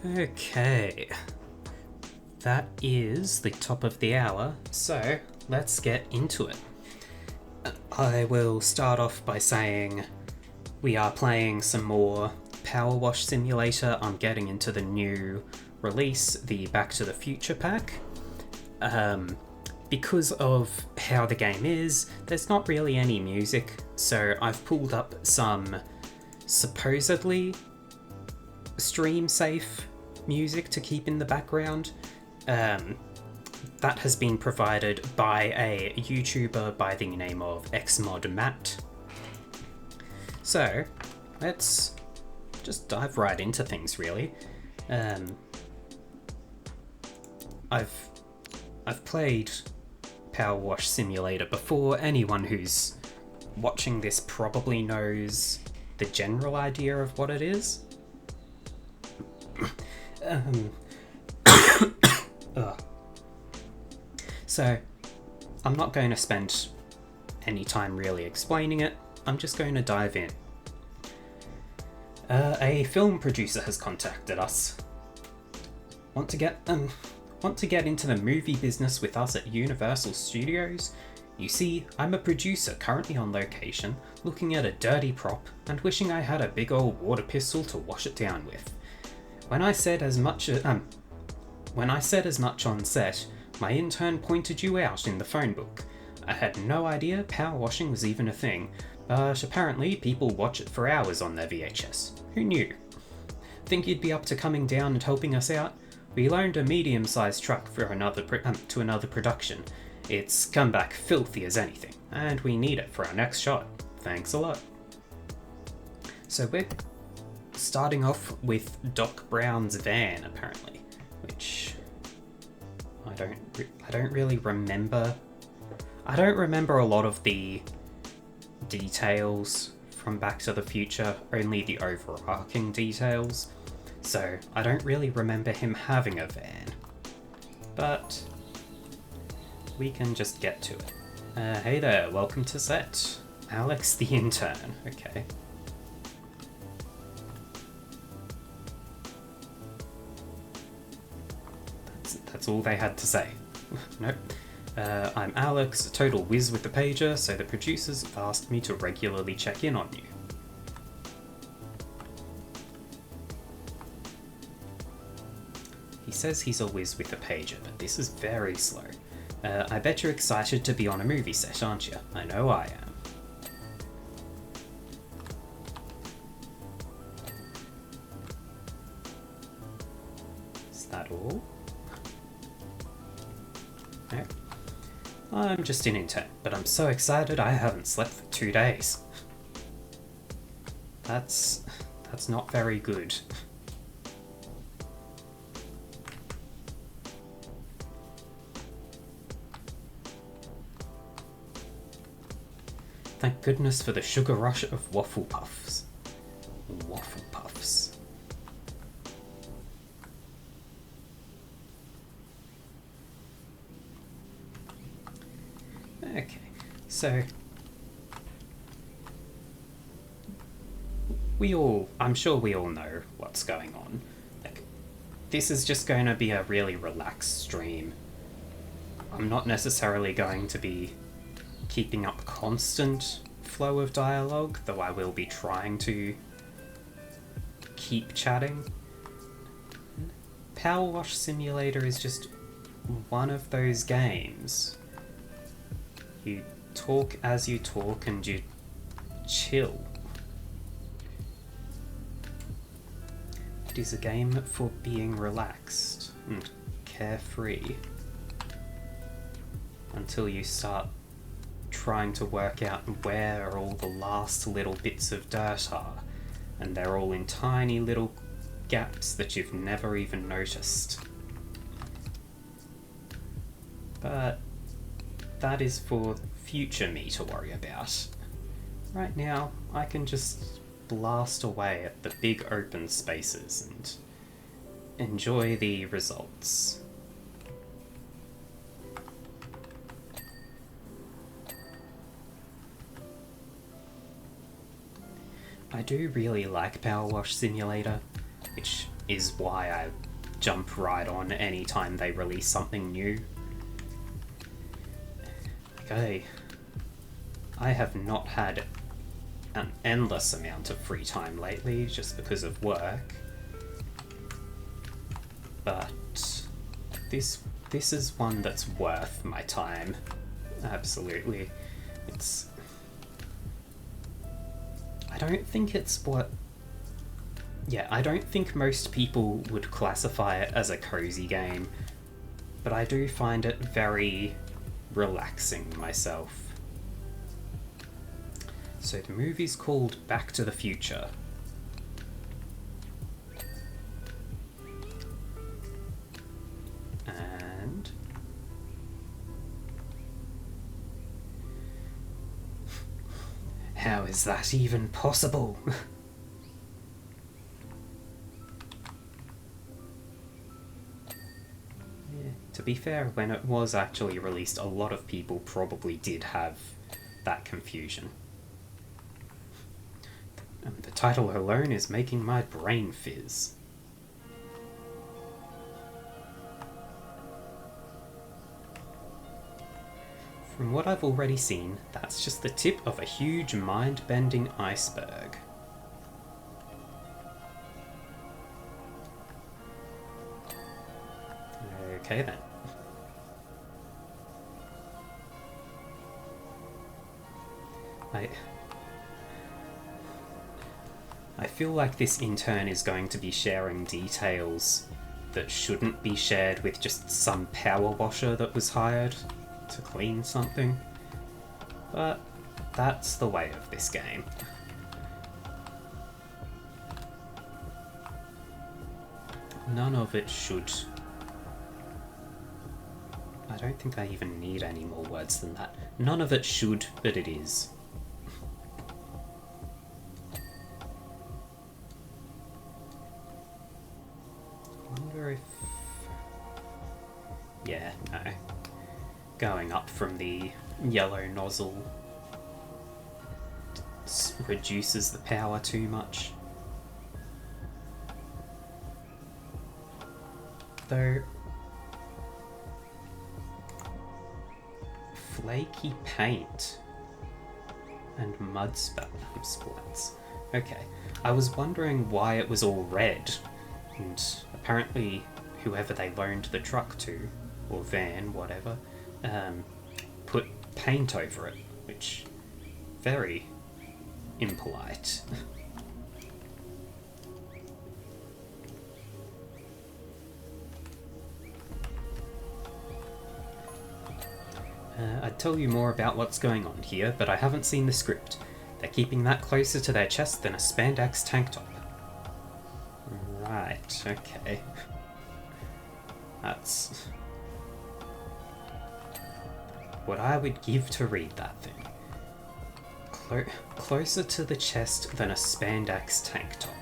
Okay, that is the top of the hour, so let's get into it. I will start off by saying we are playing some more PowerWash Simulator. I'm getting into the new release, the Back to the Future pack. Because of how the game is, there's not really any music, so I've pulled up some supposedly stream-safe music to keep in the background. That has been provided by a YouTuber by the name of xmodmatt. So, let's just dive right into things, really. I've played PowerWash Simulator before. Anyone who's watching this probably knows the general idea of what it is. So, I'm not going to spend any time really explaining it. I'm just going to dive in. A film producer has contacted us. Want to get into the movie business with us at Universal Studios? You see, I'm a producer currently on location, looking at a dirty prop and wishing I had a big old water pistol to wash it down with. When I said as much on set, my intern pointed you out in the phone book. I had no idea power washing was even a thing, but apparently people watch it for hours on their VHS. Who knew? Think you'd be up to coming down and helping us out? We loaned a medium-sized truck for to another production. It's come back filthy as anything, and we need it for our next shot. Thanks a lot. So we're starting off with Doc Brown's van, apparently, which I don't really remember. I don't remember a lot of the details from Back to the Future, only the overarching details. So I don't really remember him having a van. But we can just get to it. Hey there, welcome to set. Alex the intern. Okay. That's all they had to say. Nope. I'm Alex, a total whiz with the pager, so the producers have asked me to regularly check in on you. He says he's a whiz with the pager, but this is very slow. I bet you're excited to be on a movie set, aren't you? I know I am. Is that all? No. I'm just an intern, but I'm so excited I haven't slept for 2 days. That's not very good. Thank goodness for the sugar rush of waffle puffs. Waffle puffs. Okay, so I'm sure we all know what's going on. Like, this is just going to be a really relaxed stream. I'm not necessarily going to be keeping up constant flow of dialogue, though I will be trying to keep chatting. PowerWash Simulator is just one of those games. You talk as you talk and you chill. It is a game for being relaxed and carefree until you start trying to work out where all the last little bits of dirt are, and they're all in tiny little gaps that you've never even noticed. But that is for future me to worry about. Right now, I can just blast away at the big open spaces and enjoy the results. I do really like PowerWash Simulator, which is why I jump right on anytime they release something new. Okay, I have not had an endless amount of free time lately just because of work, but this is one that's worth my time. Absolutely. I don't think most people would classify it as a cozy game, but I do find it very relaxing myself. So the movie's called Back to the Future. And how is that even possible? To be fair, when it was actually released, a lot of people probably did have that confusion. The title alone is making my brain fizz. From what I've already seen, that's just the tip of a huge mind-bending iceberg. Okay then. I feel like this intern is going to be sharing details that shouldn't be shared with just some power washer that was hired to clean something. But that's the way of this game. None of it should... I don't think I even need any more words than that. None of it should, but it is. I wonder if... Yeah, no. Going up from the yellow nozzle reduces the power too much. Though... flaky paint and mud splats. Okay, I was wondering why it was all red, and apparently whoever they loaned the truck to, or van, whatever, put paint over it, which very impolite. I'd tell you more about what's going on here, but I haven't seen the script. They're keeping that closer to their chest than a spandex tank top. Right, okay. That's what I would give to read that thing. Closer to the chest than a spandex tank top.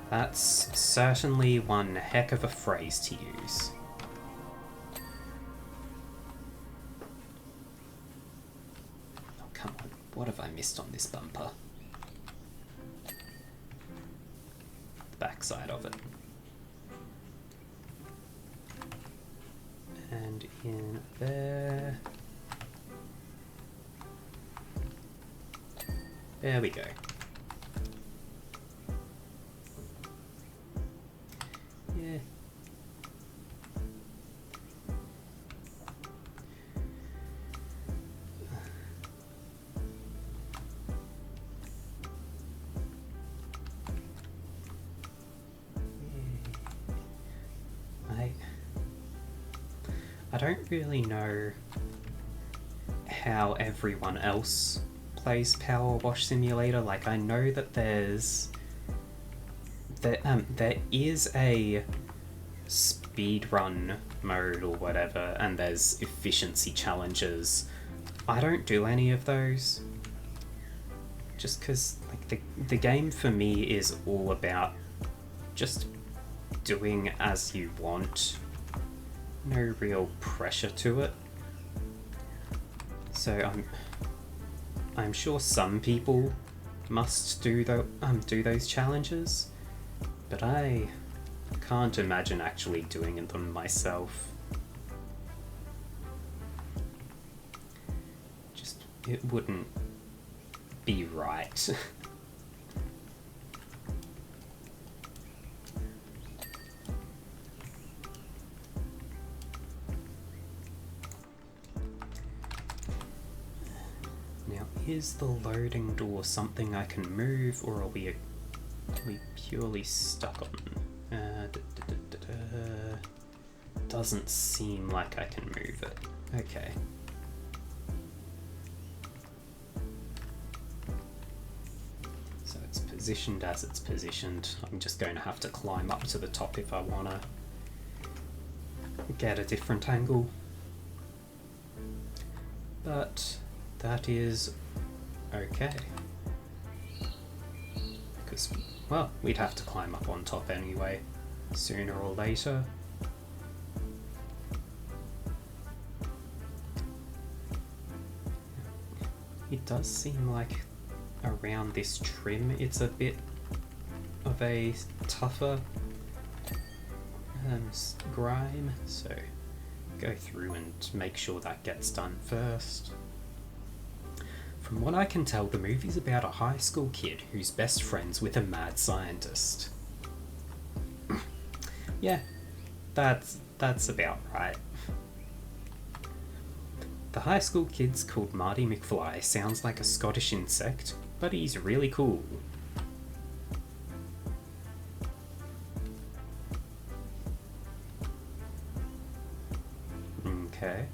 That's certainly one heck of a phrase to use. Come on, what have I missed on this bumper? The backside of it. And in there. There we go. Yeah. I don't really know how everyone else plays PowerWash Simulator. Like, I know that there is a speedrun mode or whatever, and there's efficiency challenges. I don't do any of those, just because like the game for me is all about just doing as you want. No real pressure to it. So I'm sure some people must do those challenges, but I Can't imagine actually doing them myself. Just, it wouldn't be right. Now, is the loading door something I can move, or are we purely stuck on? Doesn't seem like I can move it. Okay. So it's positioned as it's positioned. I'm just going to have to climb up to the top if I want to get a different angle. But that is okay. Because, well, we'd have to climb up on top anyway, sooner or later. It does seem like around this trim it's a bit of a tougher grime, so go through and make sure that gets done first. From what I can tell, the movie's about a high school kid who's best friends with a mad scientist. Yeah, that's about right. The high school kid's called Marty McFly. Sounds like a Scottish insect, but he's really cool. Okay.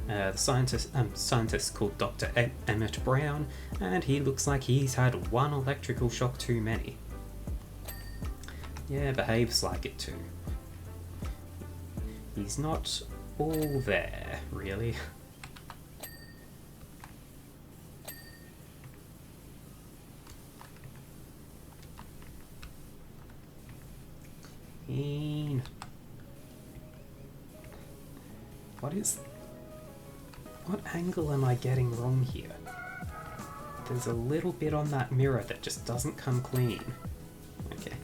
The scientist's called Dr. Emmett Brown, and he looks like he's had one electrical shock too many. Yeah, behaves like it too. He's not all there, really. What angle am I getting wrong here? There's a little bit on that mirror that just doesn't come clean. Okay.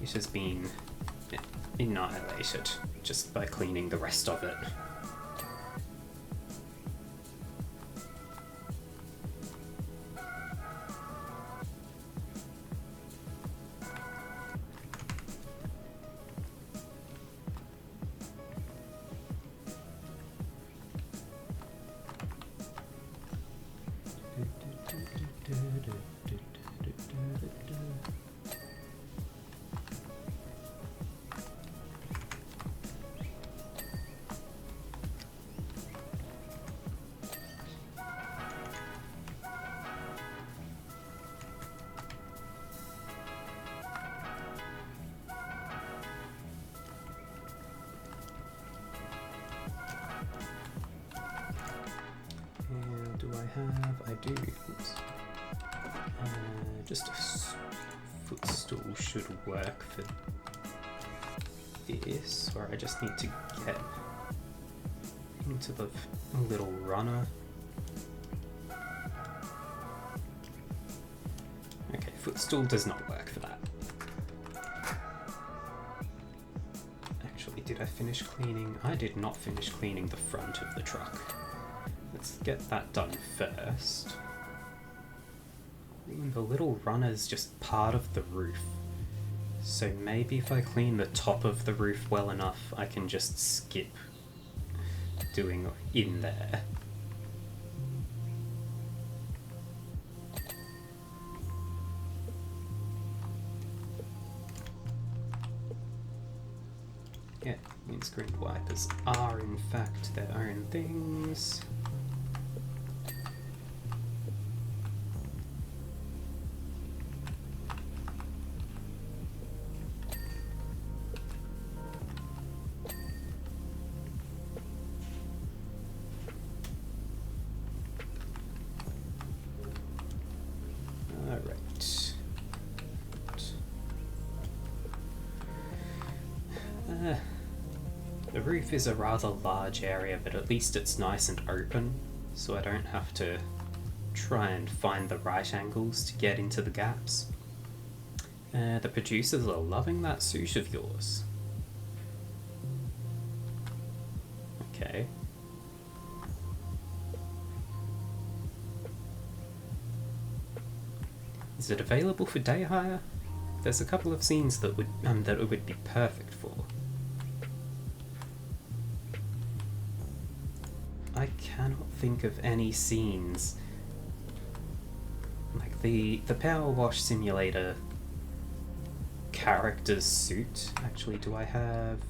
It has been annihilated just by cleaning the rest of it. I do. Oops. Just a footstool should work for this, or I just need to get into the little runner. Okay, footstool does not work for that. Actually, did I finish cleaning? I did not finish cleaning the front of the truck. Let's get that done first. The little runner's just part of the roof. So maybe if I clean the top of the roof well enough, I can just skip doing in there. Yeah, windscreen wipers are in fact their own things. The roof is a rather large area, but at least it's nice and open, so I don't have to try and find the right angles to get into the gaps. The producers are loving that suit of yours. Okay. Is it available for day hire? There's a couple of scenes that it would be perfect for. I cannot think of any scenes. Like the PowerWash simulator character's suit. Actually, do I have...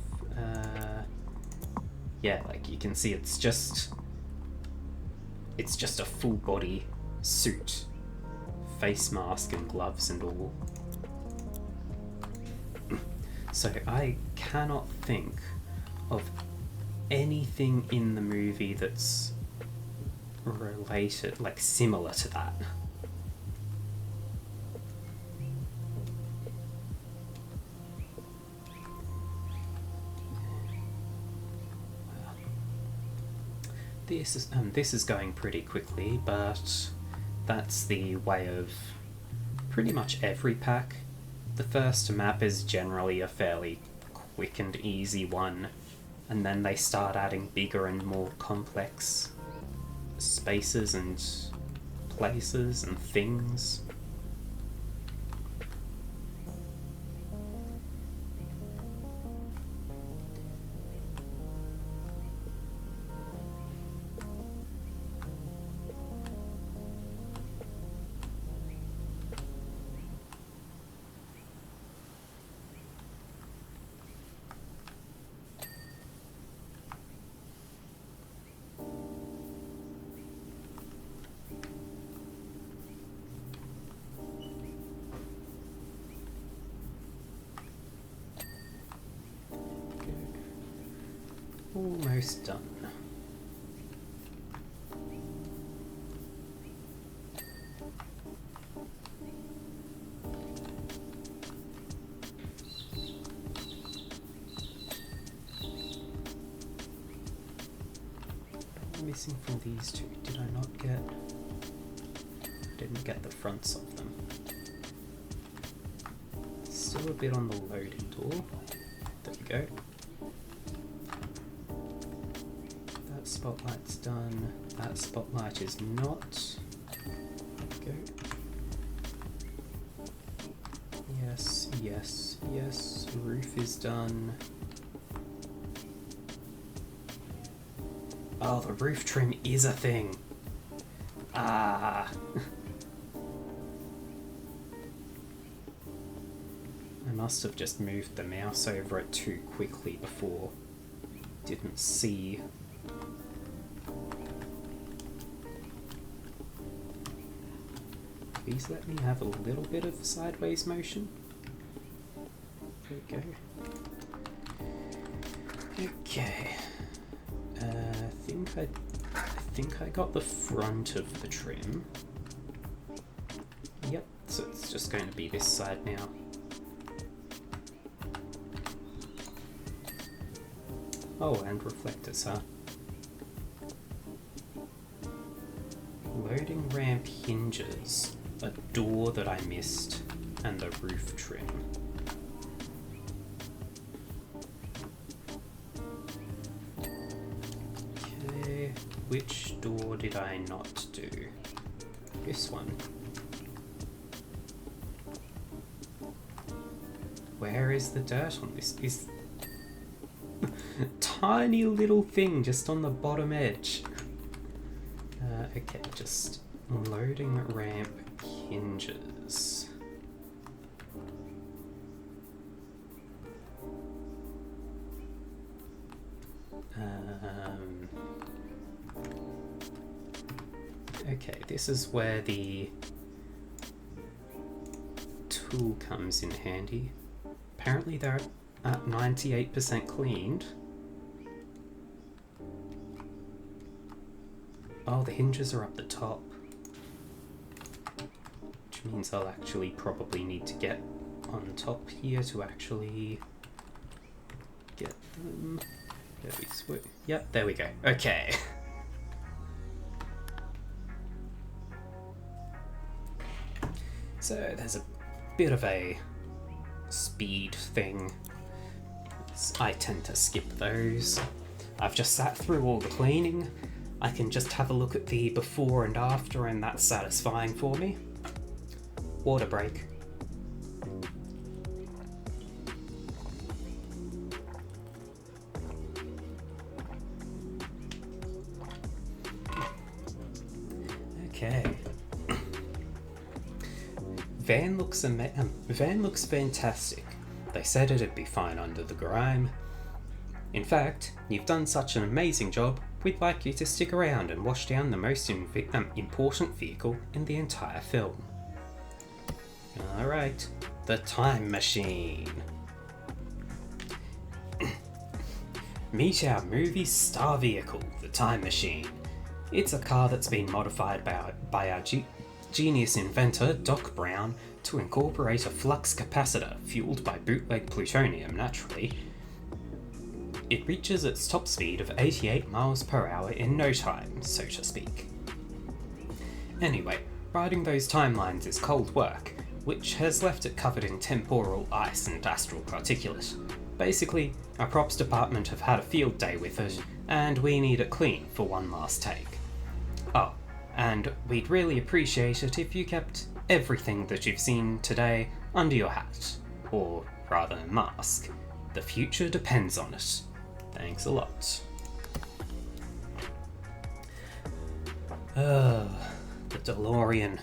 yeah, like you can see it's just a full body suit. Face mask and gloves and all. So I cannot think of anything in the movie that's related, like similar to that. This is going pretty quickly, but that's the way of pretty much every pack. The first map is generally a fairly quick and easy one, and then they start adding bigger and more complex spaces and places and things. Almost done. Missing from these two. Did I not get... Didn't get the fronts of them. Still a bit on the loading door. There we go. Spotlight's done. That spotlight is not. There we go. Yes, yes, yes. Roof is done. Oh, the roof trim is a thing. Ah. I must have just moved the mouse over it too quickly before. Didn't see. Please let me have a little bit of sideways motion. There we go. Okay. I think I got the front of the trim. Yep, so it's just going to be this side now. Oh, and reflectors, huh? Loading ramp hinges. A door that I missed, and the roof trim. Okay, which door did I not do? This one. Where is the dirt on this? Is tiny little thing just on the bottom edge. Okay, just loading ramp hinges. Okay, this is where the tool comes in handy. Apparently they're at 98% cleaned. Oh, the hinges are up the top. Which means I'll actually probably need to get on top here to actually get them. Yep, there we go. Okay. So there's a bit of a speed thing. I tend to skip those. I've just sat through all the cleaning. I can just have a look at the before and after, and that's satisfying for me. Water break. Okay. Van looks fantastic. They said it'd be fine under the grime. In fact, you've done such an amazing job, we'd like you to stick around and wash down the most important vehicle in the entire film. Alright, the time machine. Meet our movie star vehicle, the time machine. It's a car that's been modified by our genius inventor, Doc Brown, to incorporate a flux capacitor fueled by bootleg plutonium naturally. It reaches its top speed of 88 miles per hour in no time, so to speak. Anyway, riding those timelines is cold work, which has left it covered in temporal ice and astral particulate. Basically, our props department have had a field day with it, and we need it clean for one last take. Oh, and we'd really appreciate it if you kept everything that you've seen today under your hat, or rather mask. The future depends on it. Thanks a lot. The DeLorean.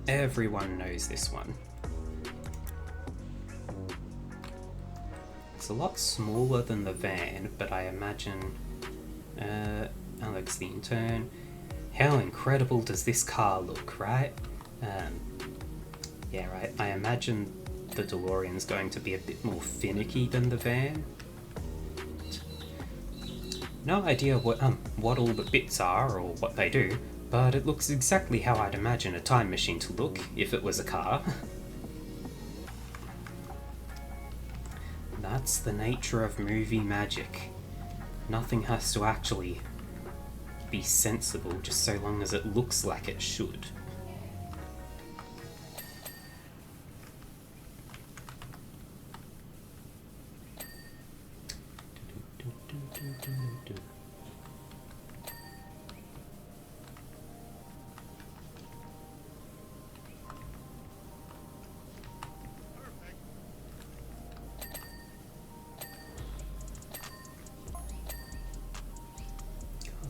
Everyone knows this one. It's a lot smaller than the van, but I imagine... Alex the intern. How incredible does this car look, right? Yeah, right. I imagine the DeLorean's going to be a bit more finicky than the van. No idea what all the bits are or what they do, but it looks exactly how I'd imagine a time machine to look if it was a car. That's the nature of movie magic. Nothing has to actually be sensible just so long as it looks like it should.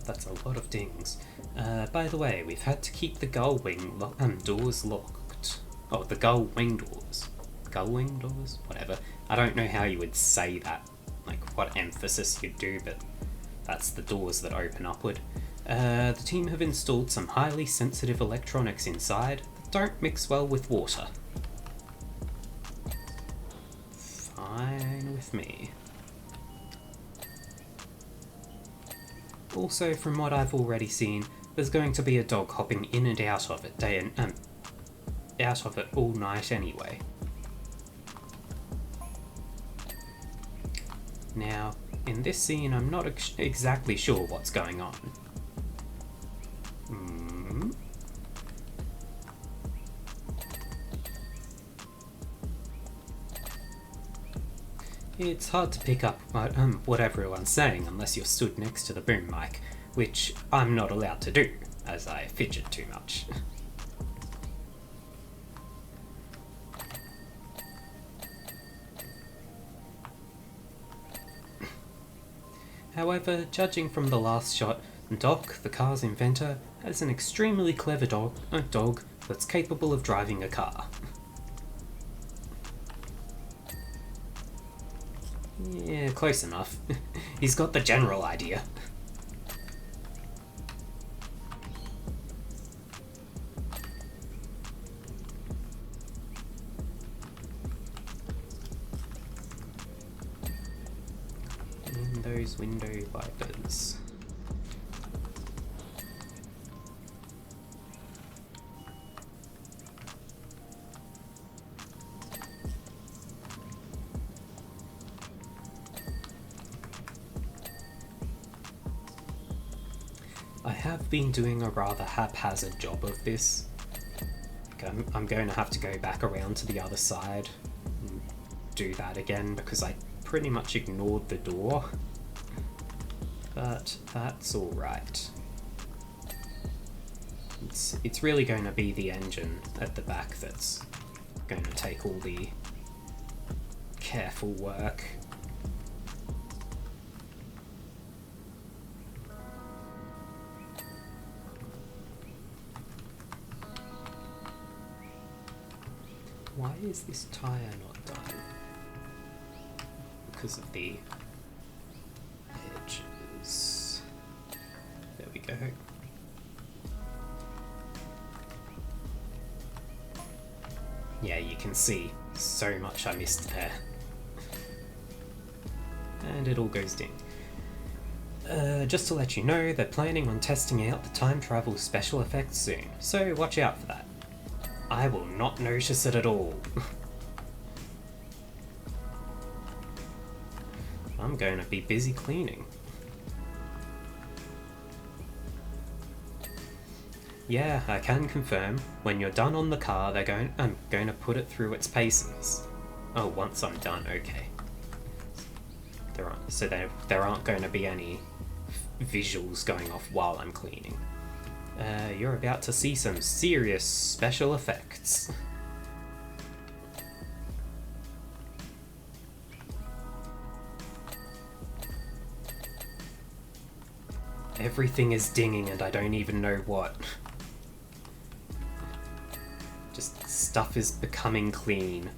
That's a lot of dings. By the way, we've had to keep the gull wing doors locked. Oh, the gull wing doors. Gull wing doors? Whatever. I don't know how you would say that, like what emphasis you'd do, but that's the doors that open upward. The team have installed some highly sensitive electronics inside that don't mix well with water. Fine with me. Also, from what I've already seen, there's going to be a dog hopping in and out of it out of it all night anyway. Now, in this scene, I'm not exactly sure what's going on. It's hard to pick up what everyone's saying unless you're stood next to the boom mic, which I'm not allowed to do, as I fidget too much. However, judging from the last shot, Doc, the car's inventor, has an extremely clever dog that's capable of driving a car. Yeah, close enough. He's got the general idea. And those window wipers. I have been doing a rather haphazard job of this. Okay, I'm going to have to go back around to the other side and do that again because I pretty much ignored the door. But that's alright. It's really going to be the engine at the back that's going to take all the careful work. Why is this tyre not done? Because of the edges. There we go. Yeah, you can see so much I missed there. And it all goes ding. Just to let you know, they're planning on testing out the time travel special effects soon, so watch out for that. I will not notice it at all. I'm going to be busy cleaning. Yeah, I can confirm. When you're done on the car, I'm going to put it through its paces. Oh, once I'm done, okay. There aren't going to be any visuals going off while I'm cleaning. You're about to see some serious special effects. Everything is dinging and I don't even know what. Just stuff is becoming clean.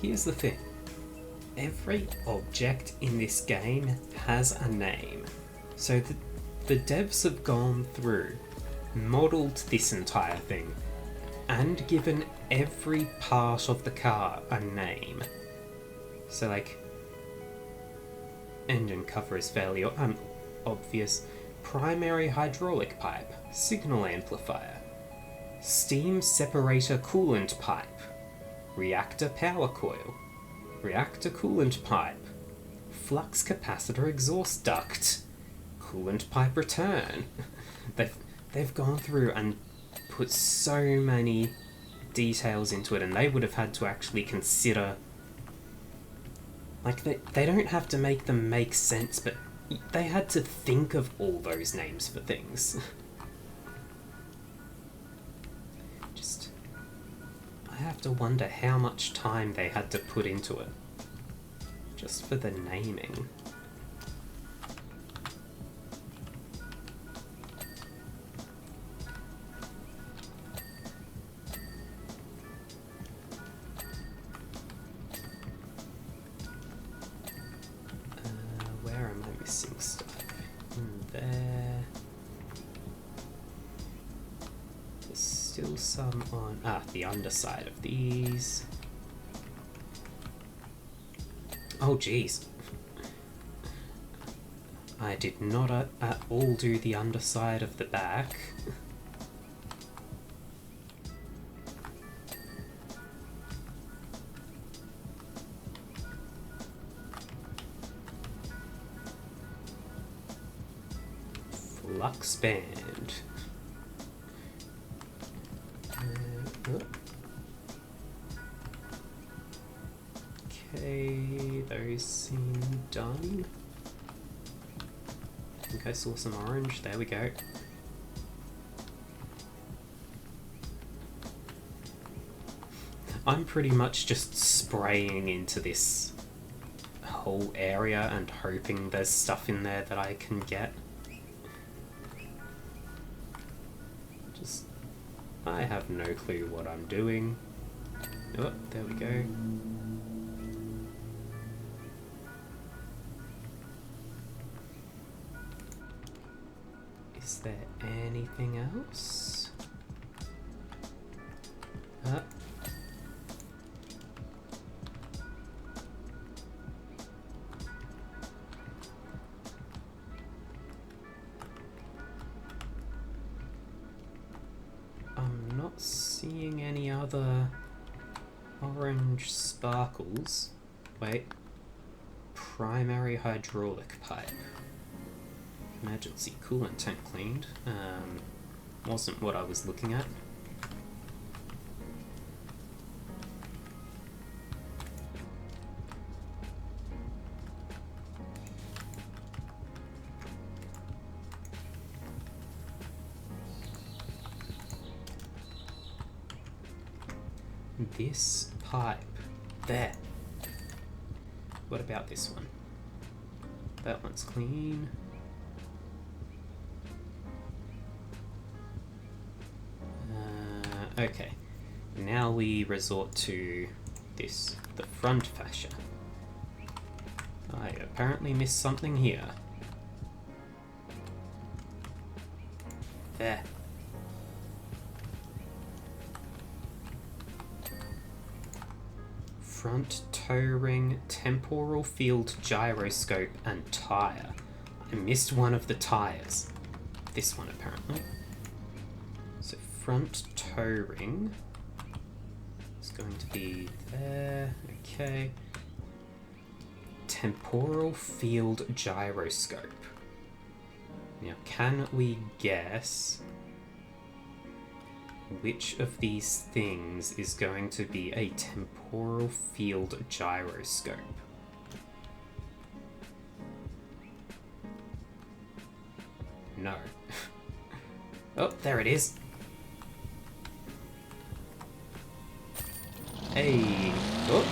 Here's the thing. Every object in this game has a name. So the devs have gone through, modelled this entire thing, and given every part of the car a name. So like, engine cover is fairly obvious. Primary hydraulic pipe, signal amplifier, steam separator coolant pipe, reactor power coil, reactor coolant pipe, flux capacitor exhaust duct, coolant pipe return. They've gone through and put so many details into it, and they would have had to actually consider, like, they don't have to make them make sense, but they had to think of all those names for things. I have to wonder how much time they had to put into it, just for the naming. Where am I missing stuff? In there. Still some on the underside of these. Oh geez, I did not at all do the underside of the back. Flux band. Okay, those seem done. I think I saw some orange. There we go. I'm pretty much just spraying into this whole area and hoping there's stuff in there that I can get. I have no clue what I'm doing. Oh, there we go. Is there anything else? other orange sparkles. Wait. Primary hydraulic pipe. Emergency coolant tank cleaned. Wasn't what I was looking at. This pipe. There. What about this one? That one's clean. Okay. Now we resort to this. The front fascia. I apparently missed something here. There. Front toe ring, temporal field gyroscope, and tyre. I missed one of the tyres. This one, apparently. So front toe ring is going to be there. Okay. Temporal field gyroscope. Now, can we guess which of these things is going to be a temporal field gyroscope? No. Oh, there it is. Hey. Oh.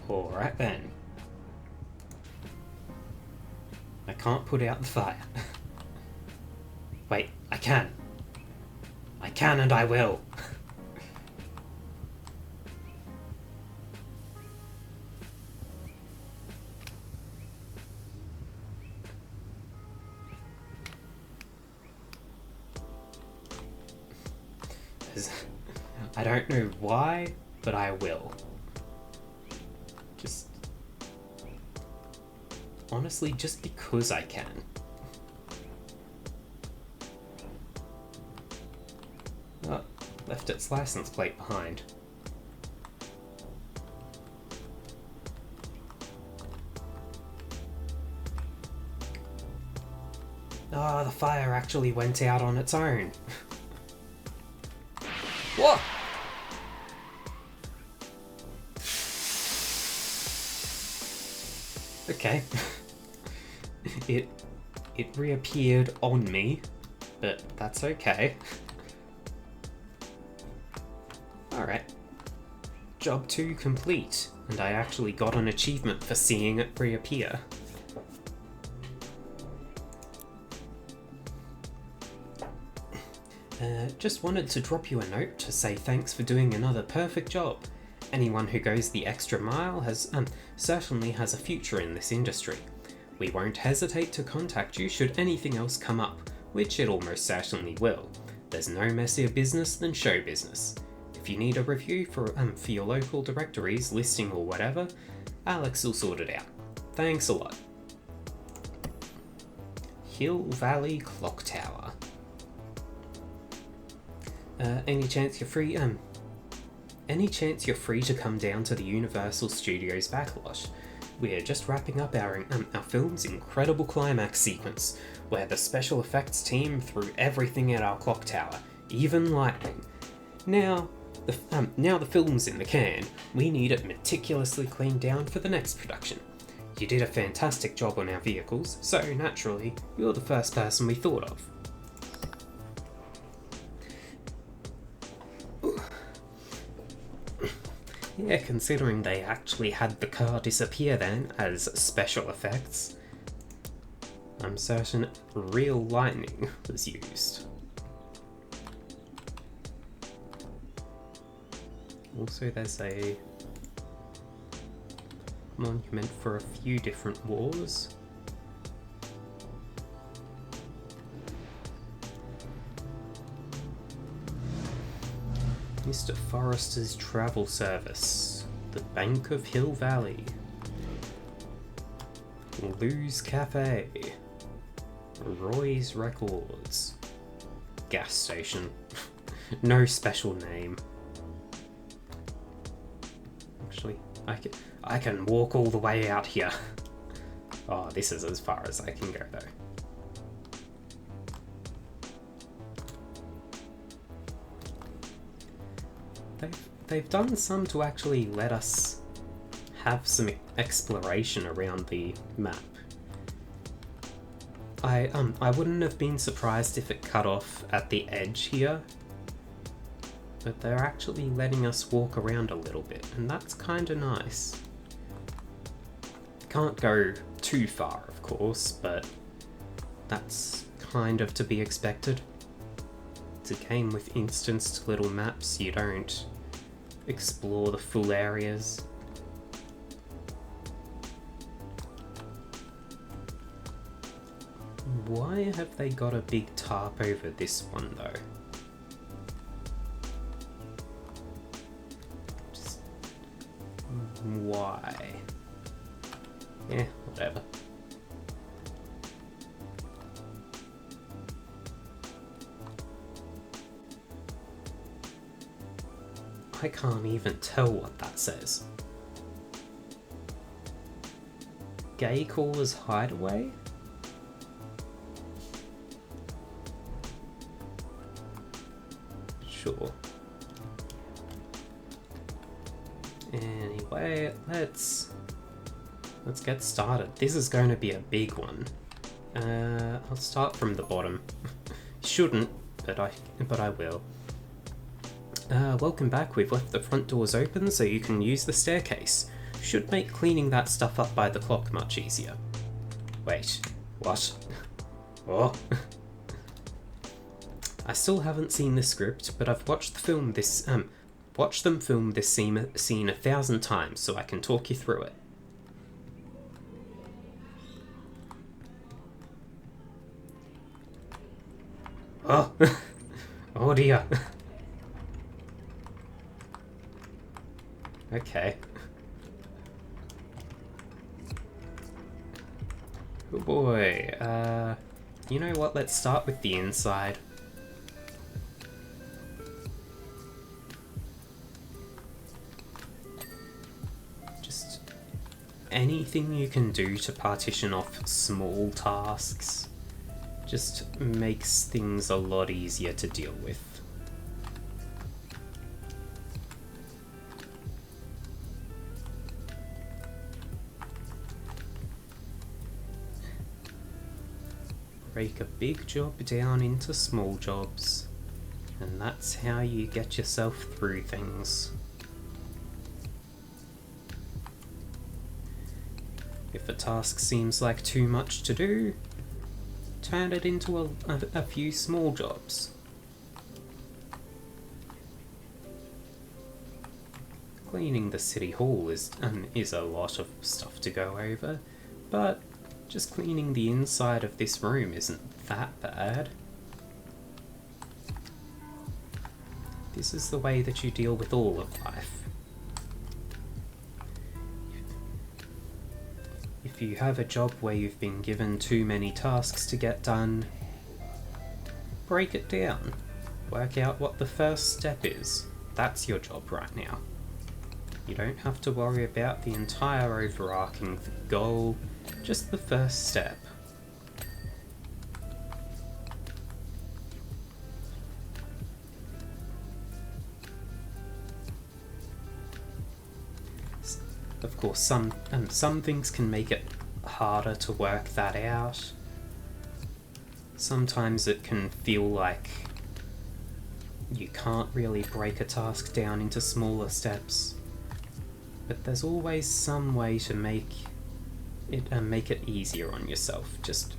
Alright then. I can't put out the fire. Wait, I can. I can and I will. I don't know why, but I will. Just... honestly, just because I can. Oh, left its license plate behind. Oh, the fire actually went out on its own. What? Okay. It reappeared on me, but that's okay. Alright. Job 2 complete, and I actually got an achievement for seeing it reappear. Just wanted to drop you a note to say thanks for doing another perfect job. Anyone who goes the extra mile certainly has a future in this industry. We won't hesitate to contact you should anything else come up, which it almost certainly will. There's no messier business than show business. If you need a review for your local directories, listing or whatever, Alex will sort it out. Thanks a lot. Hill Valley Clock Tower. Any chance you're free to come down to the Universal Studios Backlash? We're just wrapping up our film's incredible climax sequence, where the special effects team threw everything at our clock tower, even lightning. Now the film's in the can, we need it meticulously cleaned down for the next production. You did a fantastic job on our vehicles, so naturally, you're the first person we thought of. Yeah, considering they actually had the car disappear then as special effects. I'm certain real lightning was used. Also, there's a monument for a few different wars. Mr. Forrester's Travel Service. The Bank of Hill Valley. Lou's Cafe. Roy's Records. Gas station. No special name. Actually, I can walk all the way out here. Oh, this is as far as I can go though. They've done some to actually let us have some exploration around the map. I wouldn't have been surprised if it cut off at the edge here, but they're actually letting us walk around a little bit, and that's kind of nice. Can't go too far, of course, but that's kind of to be expected. It's a game with instanced little maps. You don't explore the full areas. Why have they got a big tarp over this one though? Just why? Yeah, whatever. I can't even tell what that says. Gay Caller's Hideaway? Sure. Anyway, let's get started. This is going to be a big one. I'll start from the bottom. Shouldn't, but I will. Welcome back. We've left the front doors open so you can use the staircase. Should make cleaning that stuff up by the clock much easier. Wait, what? Oh. I still haven't seen the script, but I've watched them film this scene 1,000 times, so I can talk you through it. Oh, oh dear. Okay. Oh boy. You know what? Let's start with the inside. Anything you can do to partition off small tasks just makes things a lot easier to deal with. Break a big job down into small jobs, and that's how you get yourself through things. If a task seems like too much to do, turn it into a few small jobs. Cleaning the city hall is a lot of stuff to go over, but just cleaning the inside of this room isn't that bad. This is the way that you deal with all of life. If you have a job where you've been given too many tasks to get done, break it down. Work out what the first step is. That's your job right now. You don't have to worry about the entire overarching goal, just the first step. Of course, some things can make it harder to work that out. Sometimes it can feel like you can't really break a task down into smaller steps, but there's always some way to make it easier on yourself. Just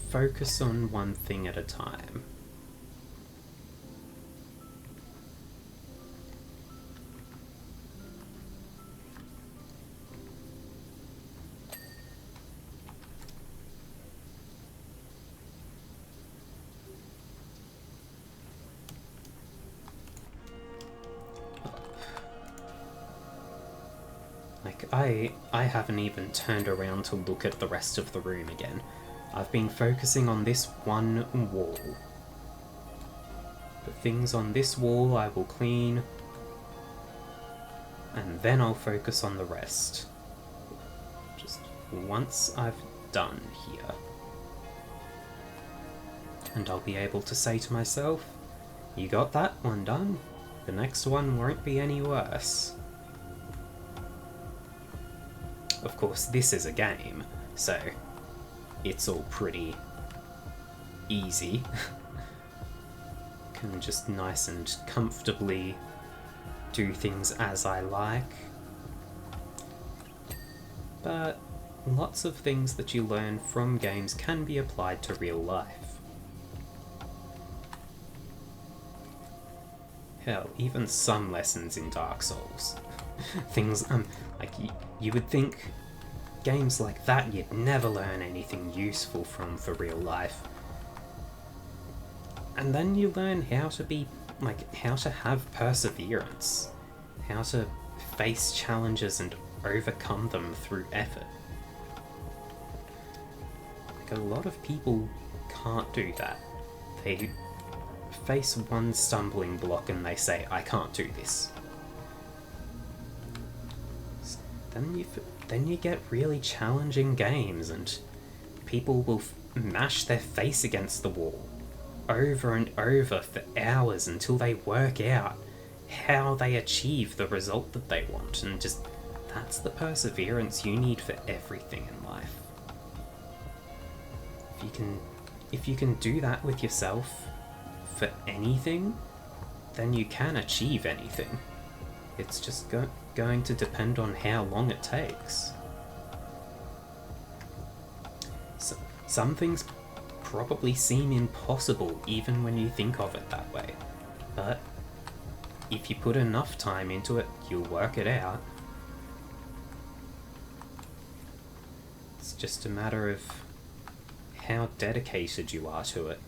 focus on one thing at a time. I haven't even turned around to look at the rest of the room again. I've been focusing on this one wall. The things on this wall I will clean, and then I'll focus on the rest. Just once I've done here. And I'll be able to say to myself, you got that one done, the next one won't be any worse. Of course, this is a game, so it's all pretty easy. Can just nice and comfortably do things as I like. But lots of things that you learn from games can be applied to real life. Hell, even some lessons in Dark Souls. Things, like you would think games like that you'd never learn anything useful from for real life. And then you learn how to be, how to have perseverance, how to face challenges and overcome them through effort. Like, a lot of people can't do that. They face one stumbling block and they say, I can't do this. Then you get really challenging games and people will mash their face against the wall over and over for hours until they work out how they achieve the result that they want, and just that's the perseverance you need for everything in life. If you can do that with yourself for anything, then you can achieve anything. It's just going to depend on how long it takes. So, some things probably seem impossible even when you think of it that way, but if you put enough time into it, you'll work it out. It's just a matter of how dedicated you are to it.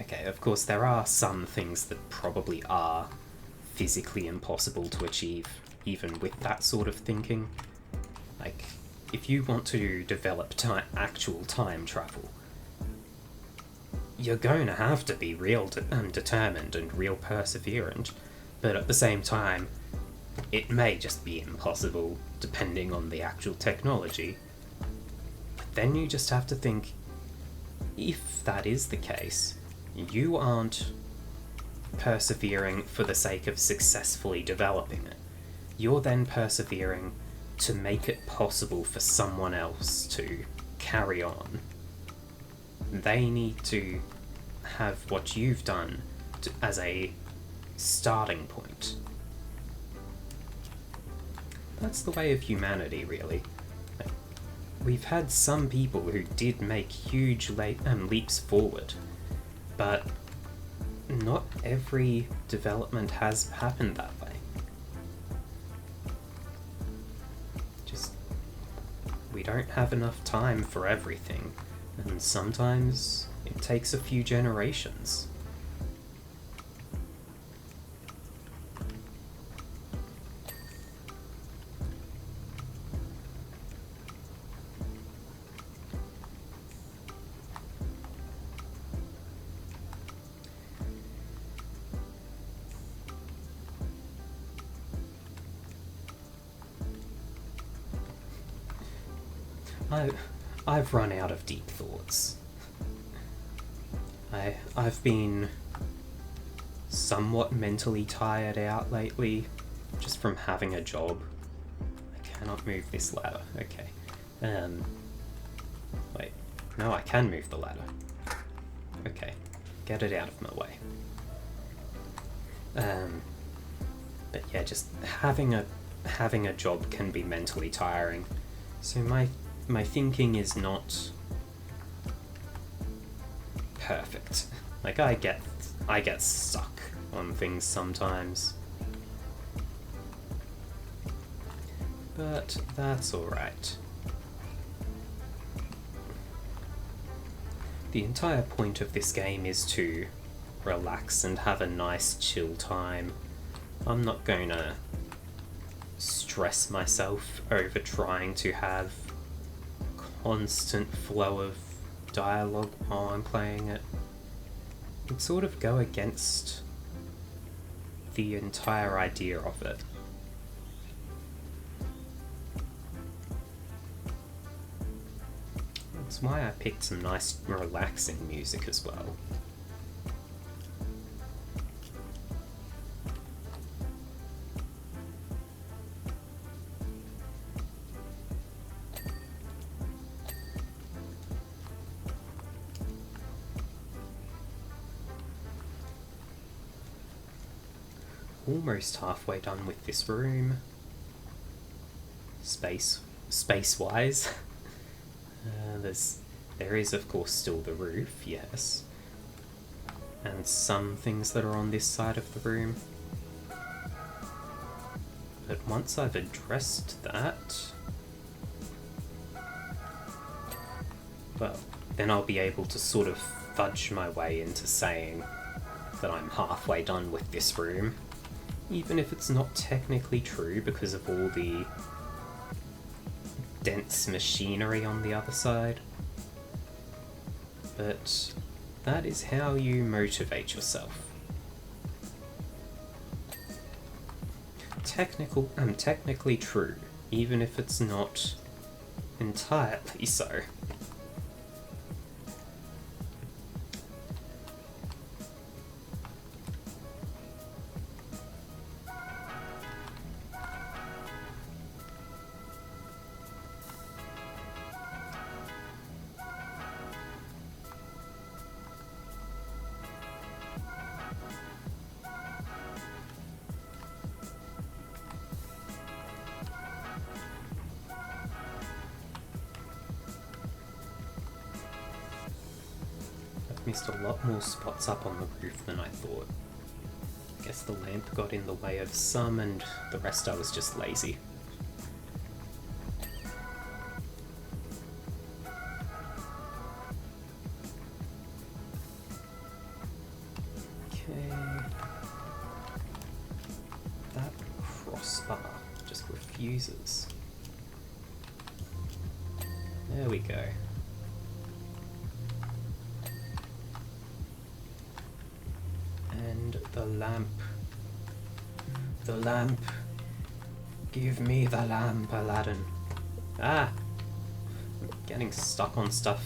Okay, of course there are some things that probably are physically impossible to achieve, even with that sort of thinking. Like, if you want to develop actual time travel, you're going to have to be real determined and real perseverant, but at the same time, it may just be impossible depending on the actual technology. But then you just have to think, if that is the case, you aren't persevering for the sake of successfully developing it. You're then persevering to make it possible for someone else to carry on. They need to have what you've done as a starting point. That's the way of humanity, really. We've had some people who did make huge leaps forward, but not every development has happened that way. We don't have enough time for everything, and sometimes it takes a few generations. I've run out of deep thoughts. I've been somewhat mentally tired out lately, just from having a job. I cannot move this ladder. Okay. Wait. No, I can move the ladder. Okay. Get it out of my way. But yeah, just having a job can be mentally tiring. So my thinking is not perfect. Like, I get stuck on things sometimes. But that's alright. The entire point of this game is to relax and have a nice chill time. I'm not going to stress myself over trying to have constant flow of dialogue while I'm playing it. It'd sort of go against the entire idea of it. That's why I picked some nice relaxing music as well. Almost halfway done with this room. Space-wise. There is of course still the roof, yes. And some things that are on this side of the room. But once I've addressed that, well, then I'll be able to sort of fudge my way into saying that I'm halfway done with this room. Even if it's not technically true because of all the dense machinery on the other side. But that is how you motivate yourself. Technically true, even if it's not entirely so. Missed a lot more spots up on the roof than I thought. I guess the lamp got in the way of some and the rest I was just lazy. Okay. That crossbar just refuses. There we go. And the lamp. The lamp. Give me the lamp, Aladdin. Ah! I'm getting stuck on stuff.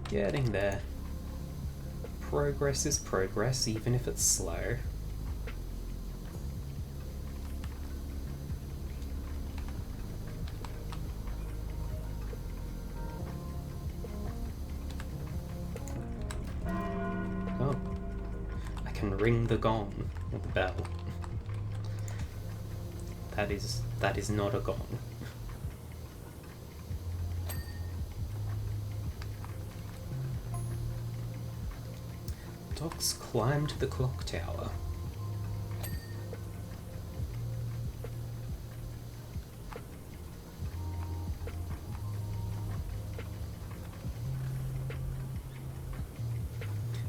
Getting there. Progress is progress, even if it's slow. Oh, I can ring the gong, or the bell. That is not a gong. Dogs climbed the clock tower.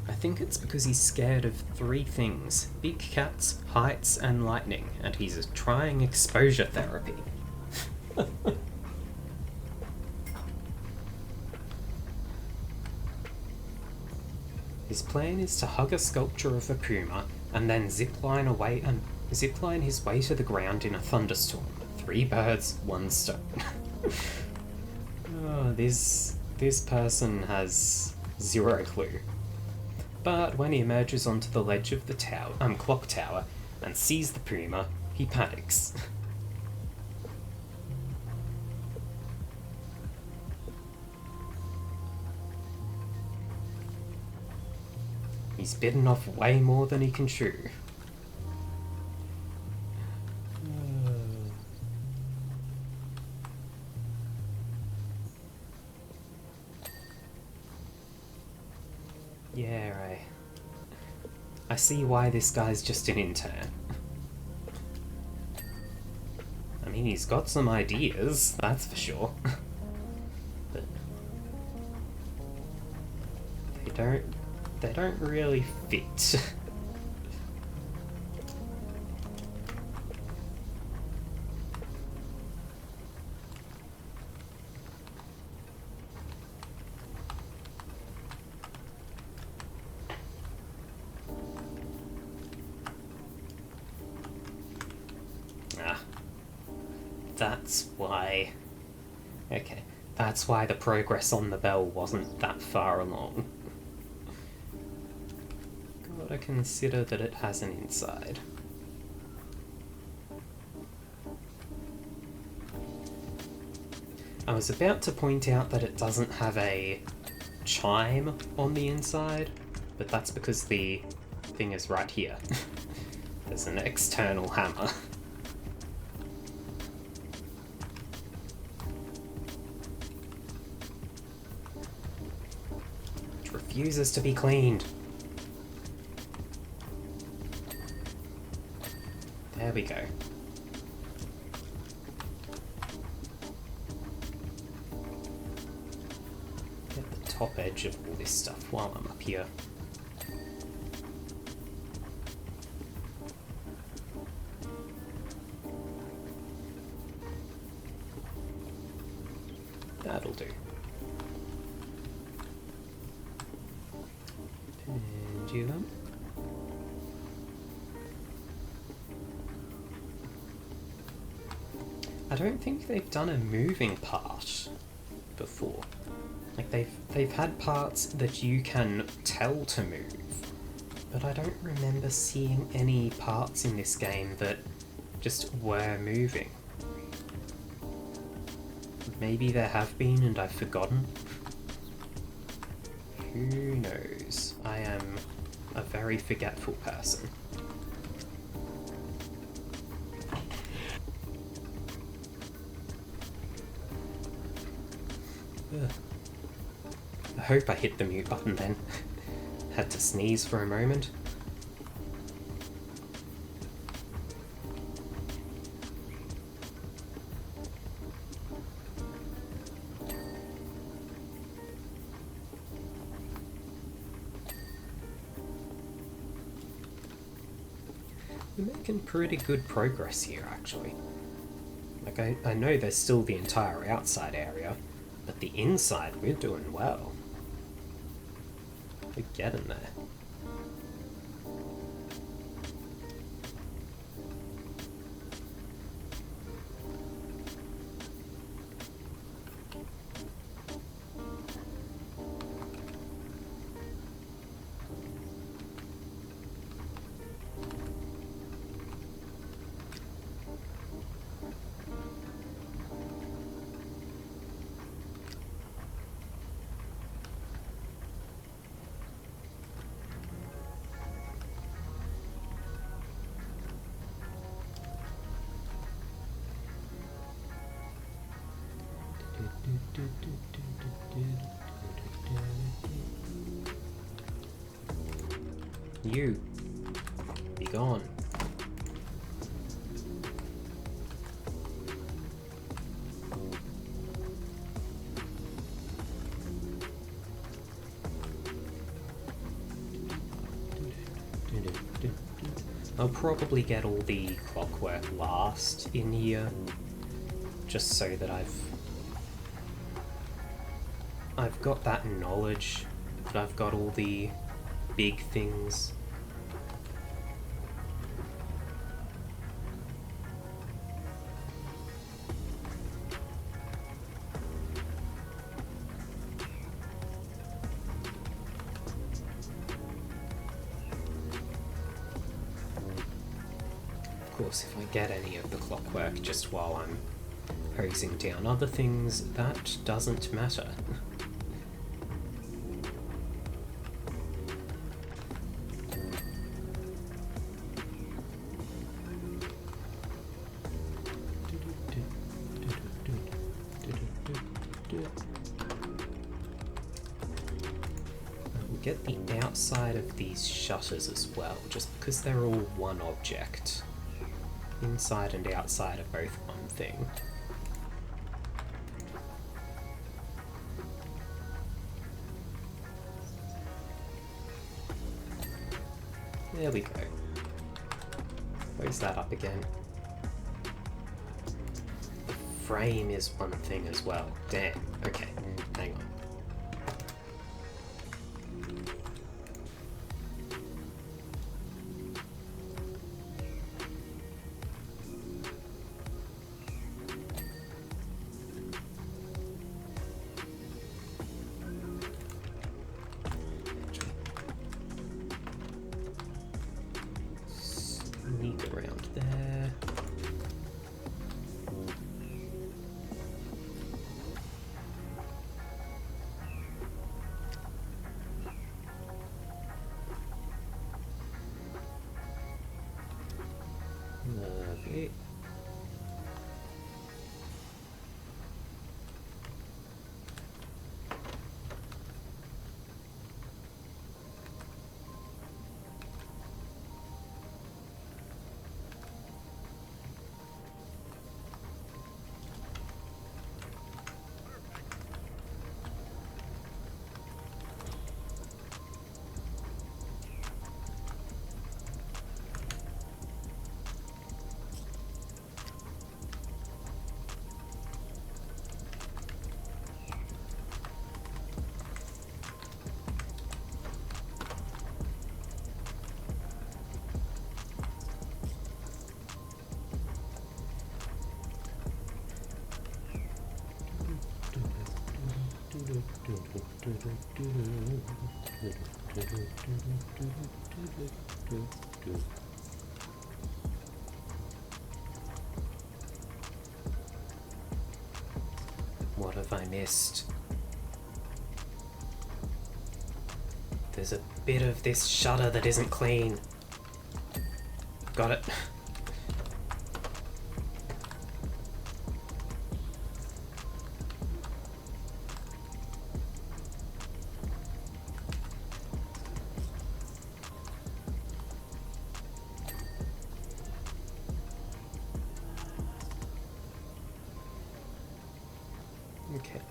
I think it's because he's scared of 3 things: big cats, heights, and lightning, and he's trying exposure therapy. His plan is to hug a sculpture of a puma and then zipline his way to the ground in a thunderstorm. 3 birds, 1 stone. Oh, this person has 0 clue. But when he emerges onto the ledge of the clock tower and sees the puma, he panics. He's bitten off way more than he can chew. Yeah, right. I see why this guy's just an intern. I mean, he's got some ideas, that's for sure. But they don't really fit. That's why... Okay, that's why the progress on the bell wasn't that far along. Gotta consider that it has an inside. I was about to point out that it doesn't have a chime on the inside, but that's because the thing is right here. There's an external hammer. Refuses to be cleaned. There we go. Get the top edge of all this stuff while I'm up here. That'll do. Them. I don't think they've done a moving part before. Like they've had parts that you can tell to move, but I don't remember seeing any parts in this game that just were moving. Maybe there have been and I've forgotten. Who knows? I am a very forgetful person. Ugh. I hope I hit the mute button then. Had to sneeze for a moment. We're making pretty good progress here, actually. Like, I know there's still the entire outside area, but the inside, we're doing well. We're getting there. You, be gone. I'll probably get all the clockwork last in here, just so that I've got that knowledge that I've got all the big things. Of course, if I get any of the clockwork just while I'm hosing down other things, that doesn't matter. get the outside of these shutters as well, just because they're all one object. Inside and outside are both one thing. There we go. Close that up again. The frame is one thing as well. Damn. Okay, hang on. Sneak around there. Lovely. What have I missed? There's a bit of this shutter that isn't clean. Got it.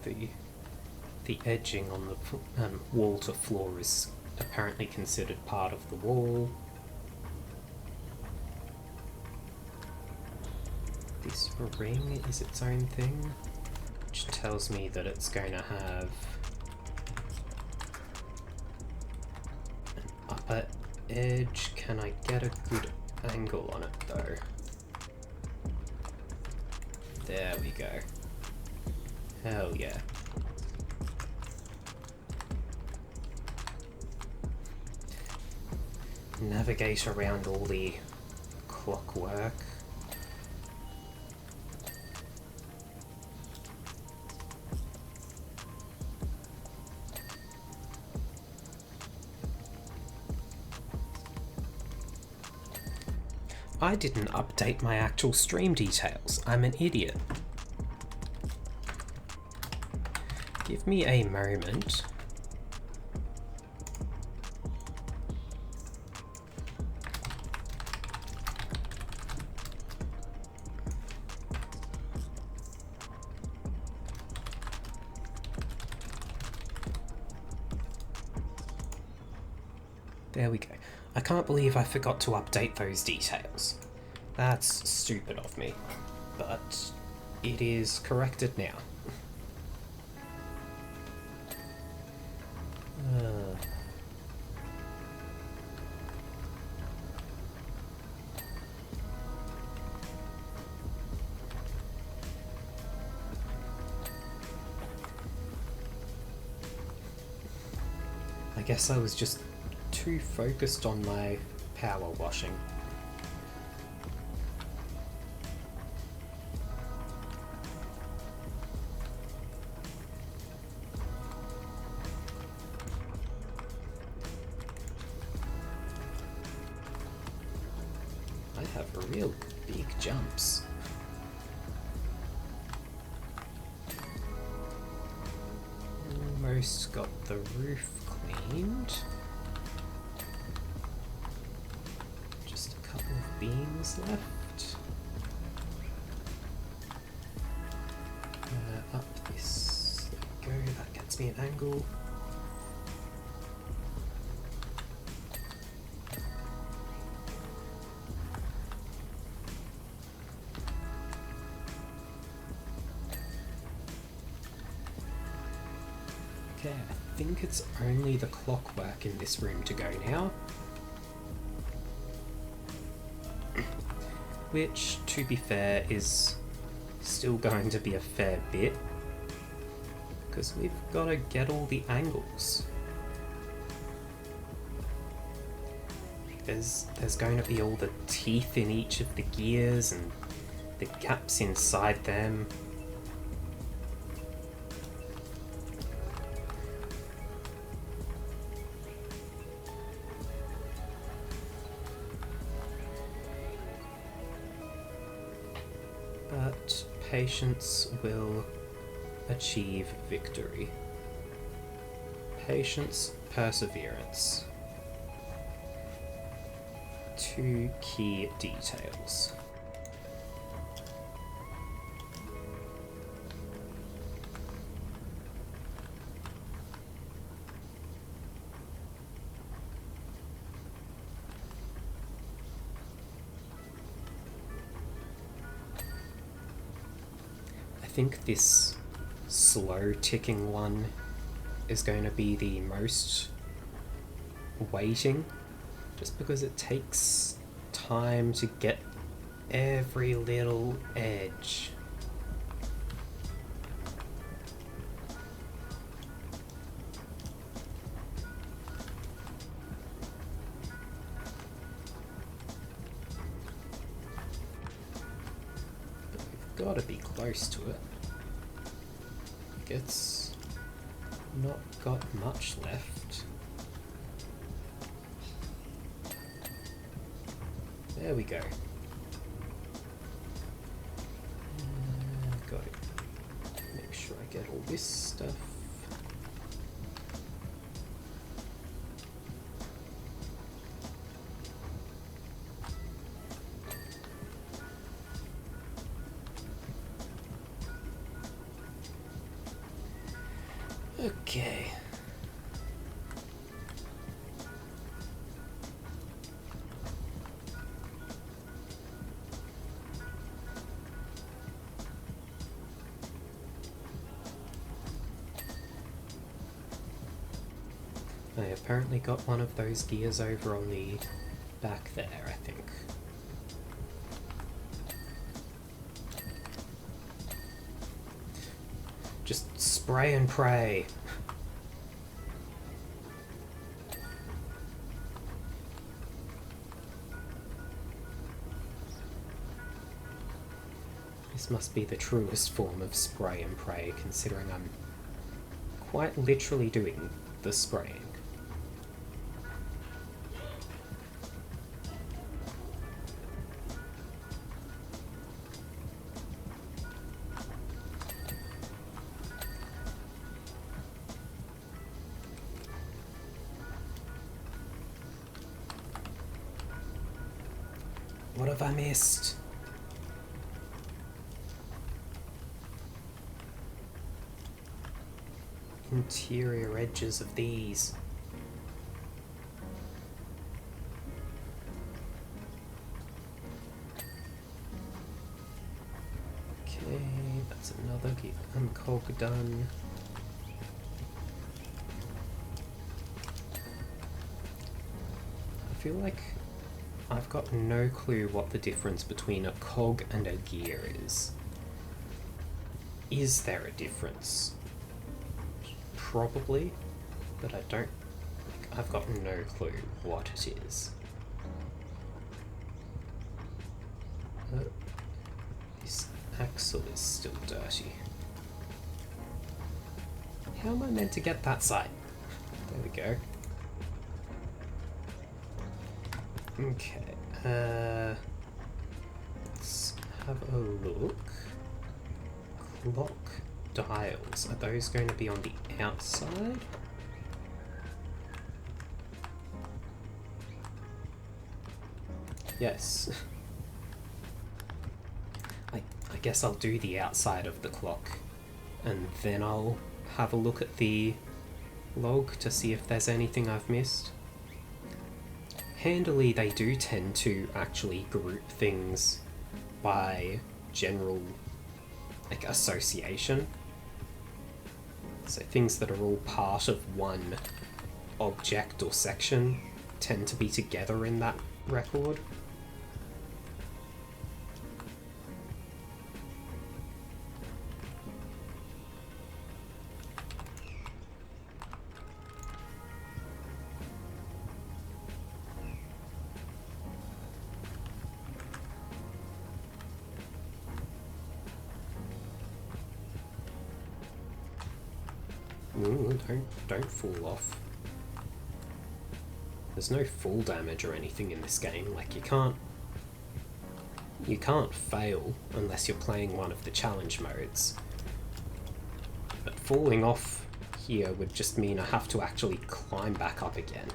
Okay, the edging on the wall to floor is apparently considered part of the wall. This ring is its own thing, which tells me that it's going to have an upper edge. Can I get a good angle on it though? There we go. Hell yeah. Navigate around all the clockwork. I didn't update my actual stream details. I'm an idiot. Give me a moment. There we go. I can't believe I forgot to update those details. That's stupid of me, but it is corrected now. I guess I was just too focused on my power washing. I have real big jumps. Almost got the roof clean. remained just a couple of beams left. Up this, there we go, that gets me an angle. Okay, I think it's only the clockwork in this room to go now. Which, to be fair, is still going to be a fair bit, because we've got to get all the angles. There's going to be all the teeth in each of the gears and the gaps inside them. But patience will achieve victory. Patience, perseverance. Two key details. I think this slow ticking one is going to be the most waiting, just because it takes time to get every little edge. But we've got to be close to it. It's not got much left. There we go. Got to make sure I get all this stuff. Okay. I apparently got one of those gears over on the back there, I think. Just spray and pray. This must be the truest form of spray and pray, considering I'm quite literally doing the spraying. What have I missed? Interior edges of these. Okay, that's another uncog done. I feel like I've got no clue what the difference between a cog and a gear is. Is there a difference? Probably, but I don't. I've got no clue what it is. This axle is still dirty. How am I meant to get that side? There we go. Okay, let's have a look. Clock dials, are those going to be on the outside? Yes. I guess I'll do the outside of the clock, and then I'll have a look at the log to see if there's anything I've missed. Handily, they do tend to actually group things by general, like, association. So things that are all part of one object or section tend to be together in that record. Ooh, don't fall off. There's no fall damage or anything in this game. Like, you can't fail unless you're playing one of the challenge modes. But falling off here would just mean I have to actually climb back up again.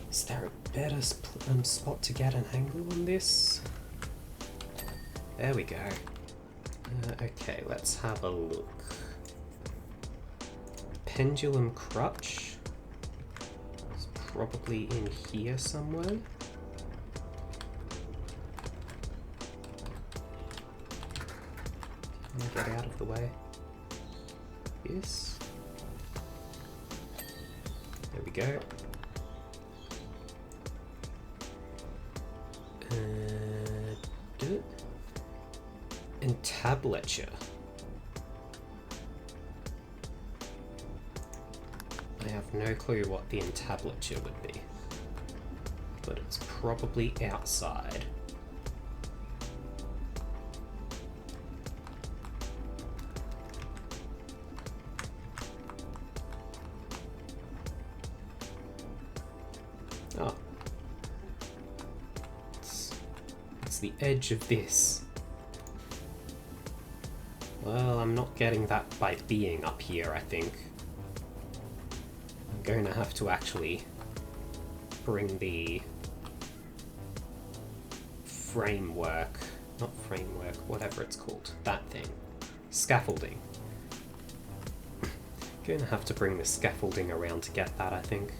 Is there a better spot to get an angle on this? There we go. Okay, let's have a look. Pendulum crutch. It's probably in here somewhere. Can I get out of the way? Yes. There we go. Entablature. I have no clue what the entablature would be, but it's probably outside. Oh. It's the edge of this. Well, I'm not getting that by being up here, I think. I'm going to have to actually bring the framework, not framework, whatever it's called, that thing, scaffolding. Going to have to bring the scaffolding around to get that, I think.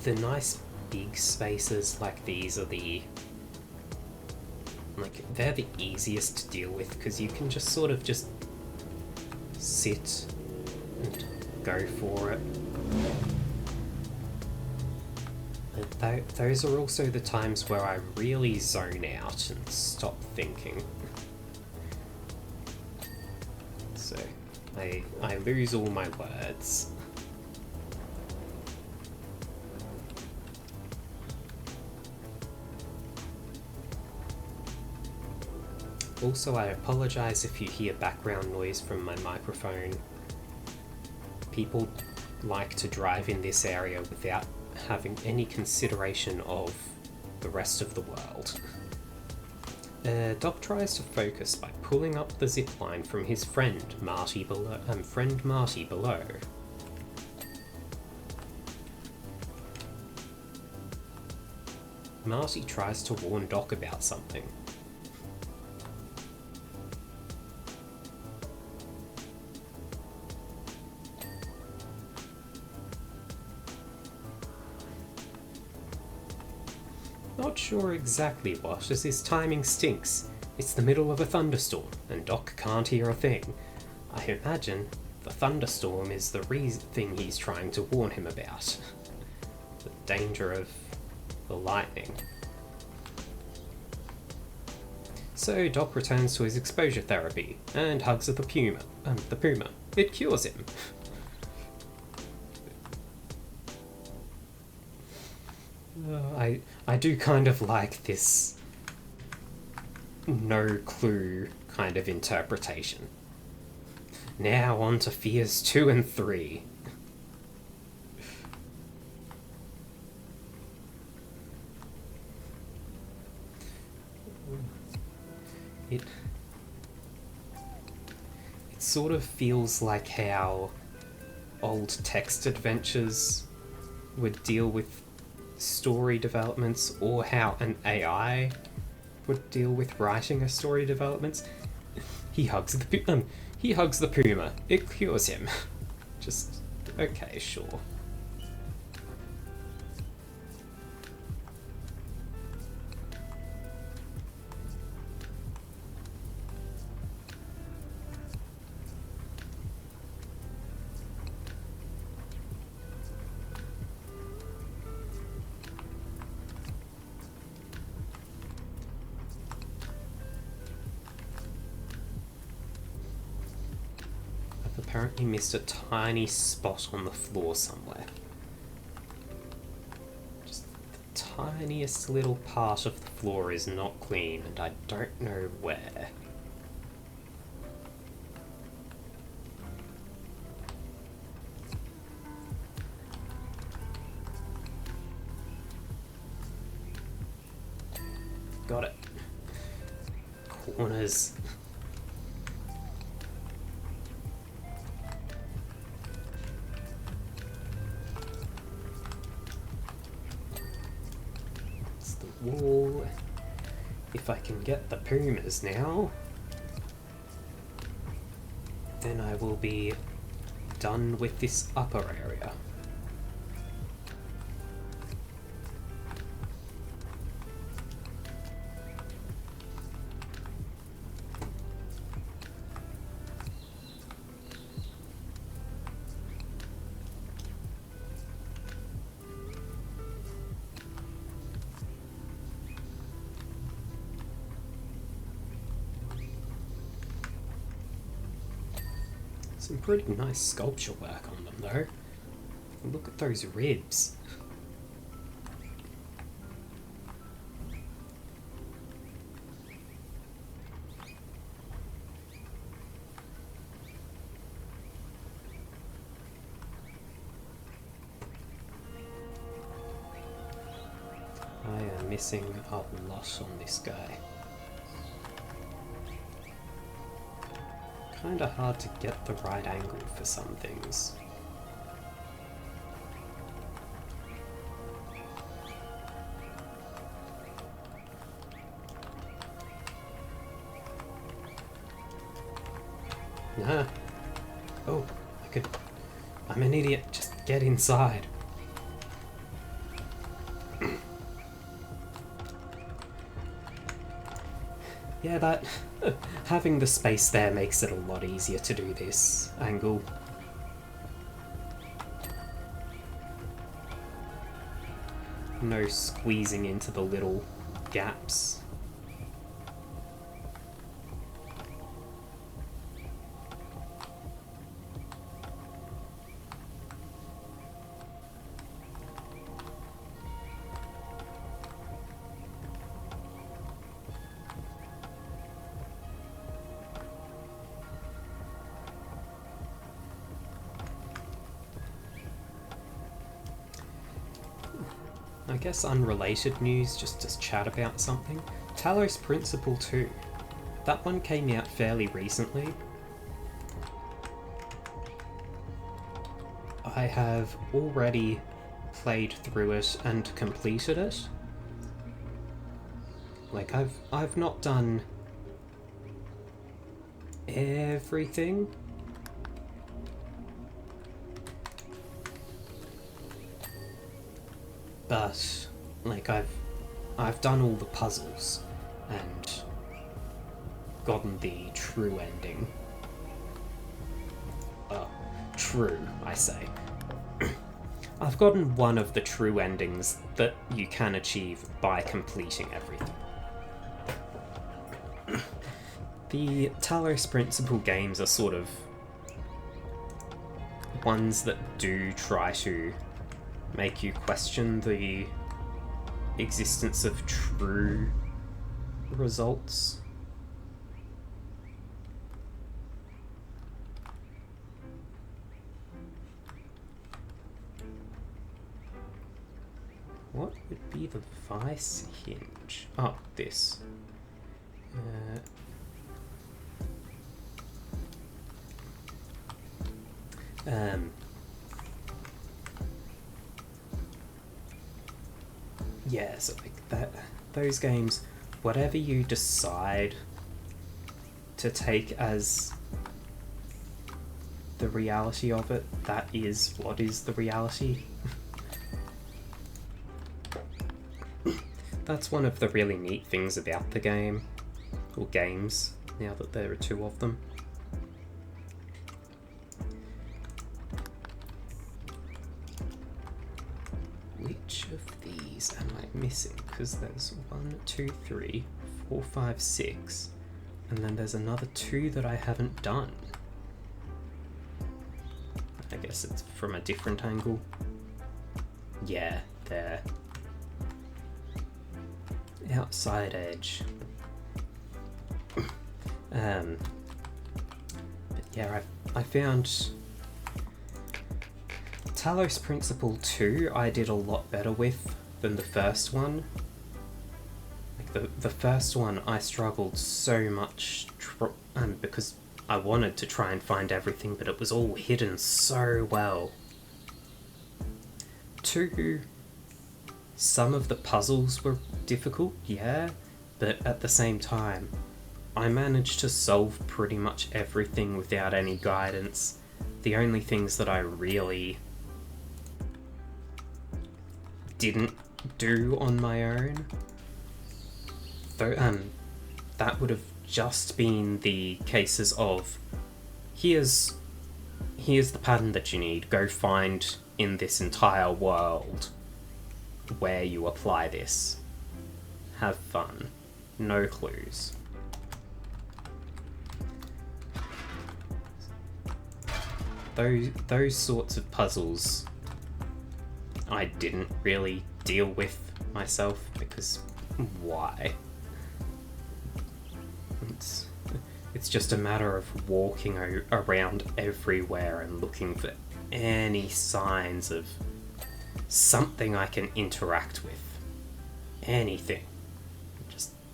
The nice big spaces like these are they're the easiest to deal with because you can just sort of just sit and go for it. And those are also the times where I really zone out and stop thinking. So I lose all my words. Also, I apologize if you hear background noise from my microphone. People like to drive in this area without having any consideration of the rest of the world. Doc tries to focus by pulling up the zip line from his friend Marty below. Marty tries to warn Doc about something. Not sure exactly what, as his timing stinks. It's the middle of a thunderstorm, and Doc can't hear a thing. I imagine the thunderstorm is the thing he's trying to warn him about. The danger of the lightning. So Doc returns to his exposure therapy, and hugs the puma. It cures him. I do kind of like this no clue kind of interpretation. Now on to fears 2 and 3. It sort of feels like how old text adventures would deal with story developments, or how an AI would deal with writing a story developments. He hugs the puma. It cures him. Just okay, sure. Apparently missed a tiny spot on the floor somewhere. Just the tiniest little part of the floor is not clean, and I don't know where. Got it. Corners. Wall. If I can get the pumas now, then I will be done with this upper area. Some pretty nice sculpture work on them though. Look at those ribs. I am missing a lot on this guy. Kinda hard to get the right angle for some things. Nah. Oh, I'm an idiot. Just get inside. Yeah, that... having the space there makes it a lot easier to do this angle. No squeezing into the little gaps. I guess unrelated news, just to chat about something. Talos Principle 2. That one came out fairly recently. I have already played through it and completed it. Like, I've not done everything. But, like, I've done all the puzzles and gotten the true ending. True, I say. I've gotten one of the true endings that you can achieve by completing everything. The Talos Principle games are sort of ones that do try to make you question the existence of true results. What would be the vice hinge? Oh, this. Yeah, so like that, those games, whatever you decide to take as the reality of it, that is what is the reality. That's one of the really neat things about the game, or games, now that there are two of them. Which of these am I missing? Because there's 1, 2, 3, 4, 5, 6, and then there's another 2 that I haven't done. I guess it's from a different angle. Yeah, there. Outside edge. But yeah, I found Talos Principle 2 I did a lot better with than the first one. Like the first one I struggled so much because I wanted to try and find everything, but it was all hidden so well. 2, some of the puzzles were difficult, yeah, but at the same time, I managed to solve pretty much everything without any guidance. The only things that I really didn't do on my own, though, that would have just been the cases of here's the pattern that you need, go find in this entire world where you apply this. Have fun. No clues. Those sorts of puzzles I didn't really deal with myself, because why? It's just a matter of walking around everywhere and looking for any signs of something I can interact with. Anything.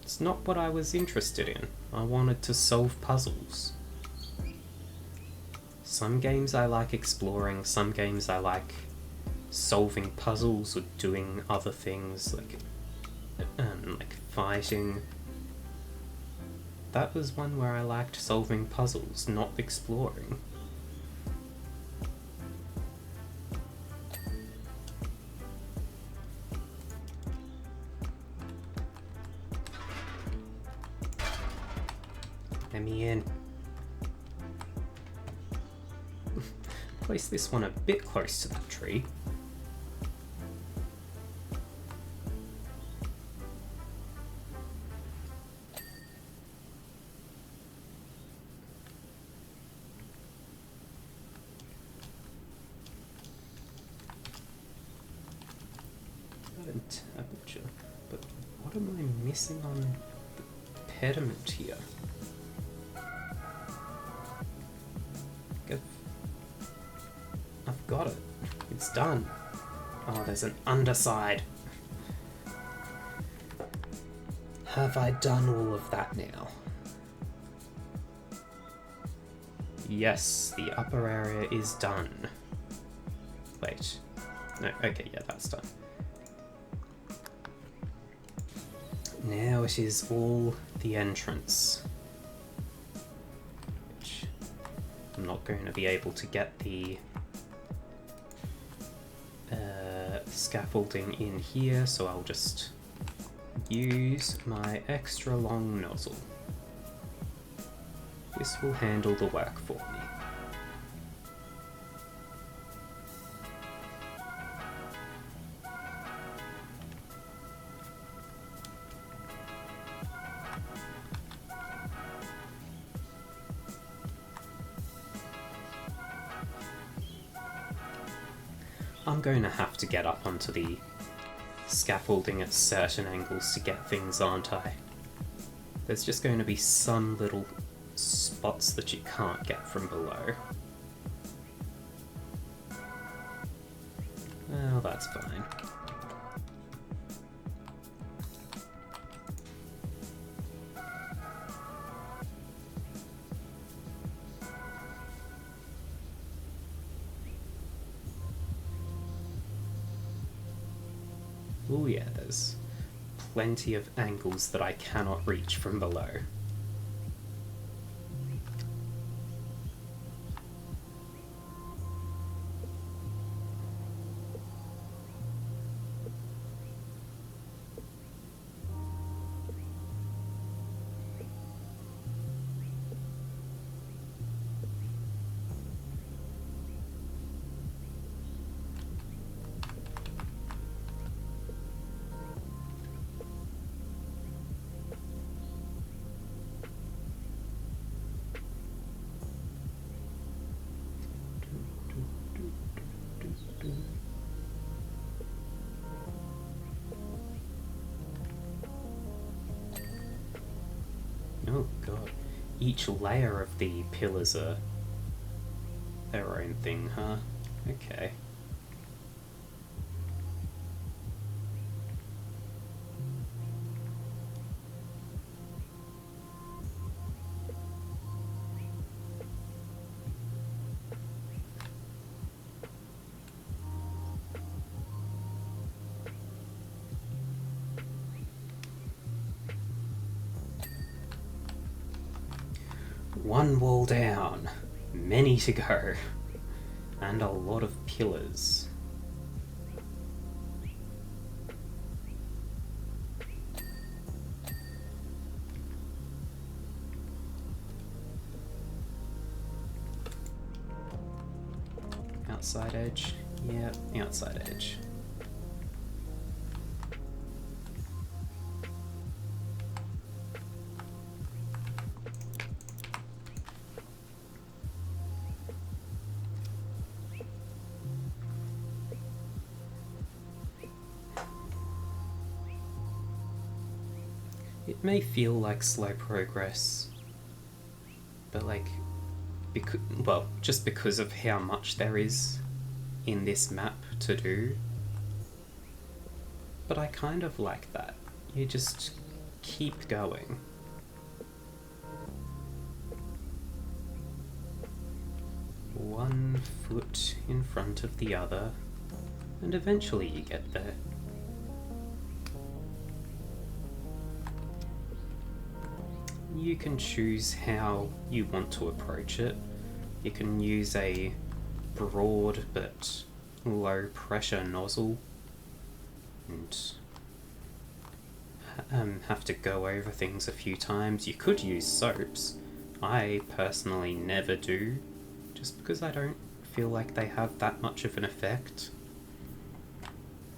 It's not what I was interested in. I wanted to solve puzzles. Some games I like exploring, some games I like solving puzzles or doing other things, like fighting. That was one where I liked solving puzzles, not exploring. Let me in. Place this one a bit close to the tree. Temperature, but what am I missing on the pediment here? I've got it. It's done. Oh, there's an underside. Have I done all of that now? Yes, the upper area is done. Wait. No, okay, yeah, that's done. Now it is all the entrance. Which I'm not going to be able to get the scaffolding in here, so I'll just use my extra long nozzle. This will handle the work for me. I'm going to have to get up onto the scaffolding at certain angles to get things, aren't I? There's just going to be some little spots that you can't get from below. Well, that's fine. Oh yeah, there's plenty of angles that I cannot reach from below. Oh god, each layer of the pillars are their own thing, huh? Okay. One wall down, many to go, and a lot of pillars. Outside edge, yep, outside edge. It may feel like slow progress, but just because of how much there is in this map to do. But I kind of like that. You just keep going. One foot in front of the other, and eventually you get there. You can choose how you want to approach it. You can use a broad but low pressure nozzle and have to go over things a few times. You could use soaps. I personally never do, just because I don't feel like they have that much of an effect.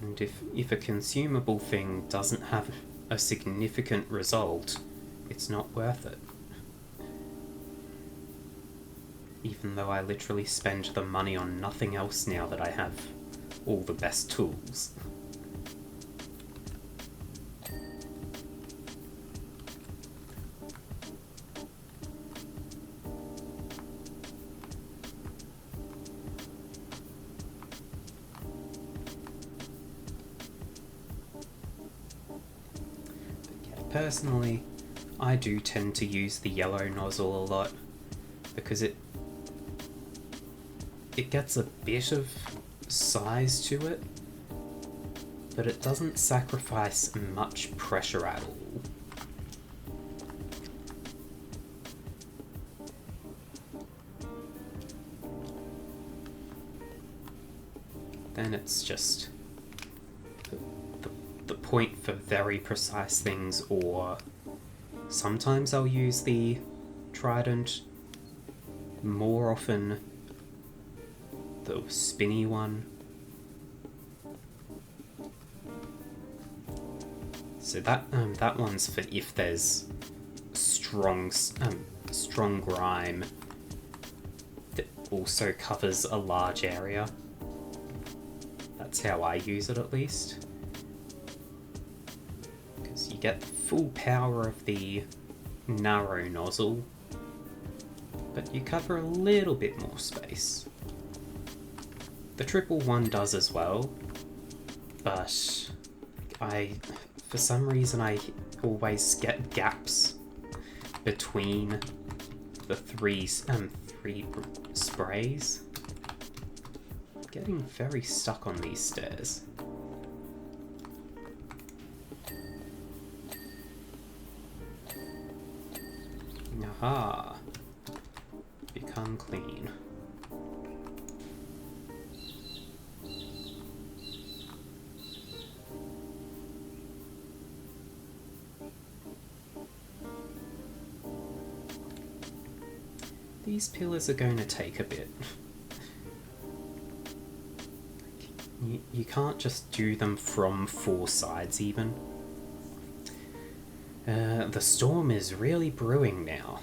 And if a consumable thing doesn't have a significant result, it's not worth it. Even though I literally spend the money on nothing else now that I have all the best tools. Personally, I do tend to use the yellow nozzle a lot because it gets a bit of size to it, but it doesn't sacrifice much pressure at all. Then it's just the point for very precise things, or sometimes I'll use the trident, more often the spinny one. So that one's for if there's strong grime that also covers a large area. That's how I use it, at least. Because you get the full power of the narrow nozzle, but you cover a little bit more space. The triple one does as well, but for some reason I always get gaps between the three sprays. Getting very stuck on these stairs. Aha! Become clean. These pillars are going to take a bit. You can't just do them from 4 sides even. The storm is really brewing now.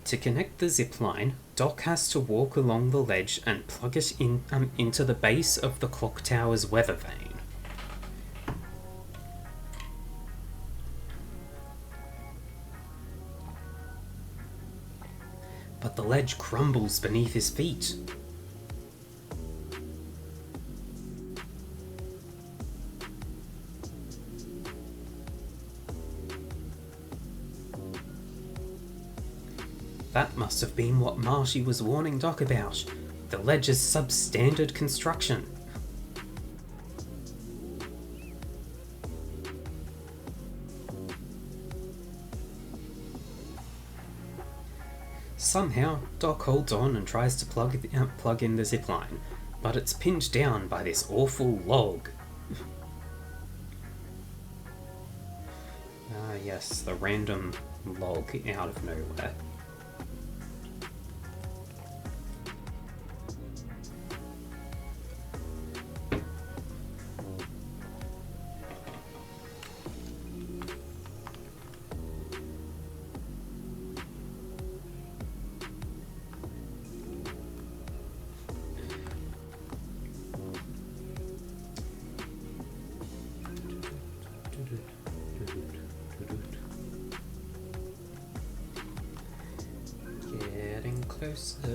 To connect the zipline, Doc has to walk along the ledge and plug it into the base of the clock tower's weather vane. But the ledge crumbles beneath his feet. That must have been what Marshy was warning Doc about. The ledge is substandard construction. Somehow, Doc holds on and tries to plug in the zipline, but it's pinned down by this awful log. Ah yes, the random log out of nowhere. Getting closer.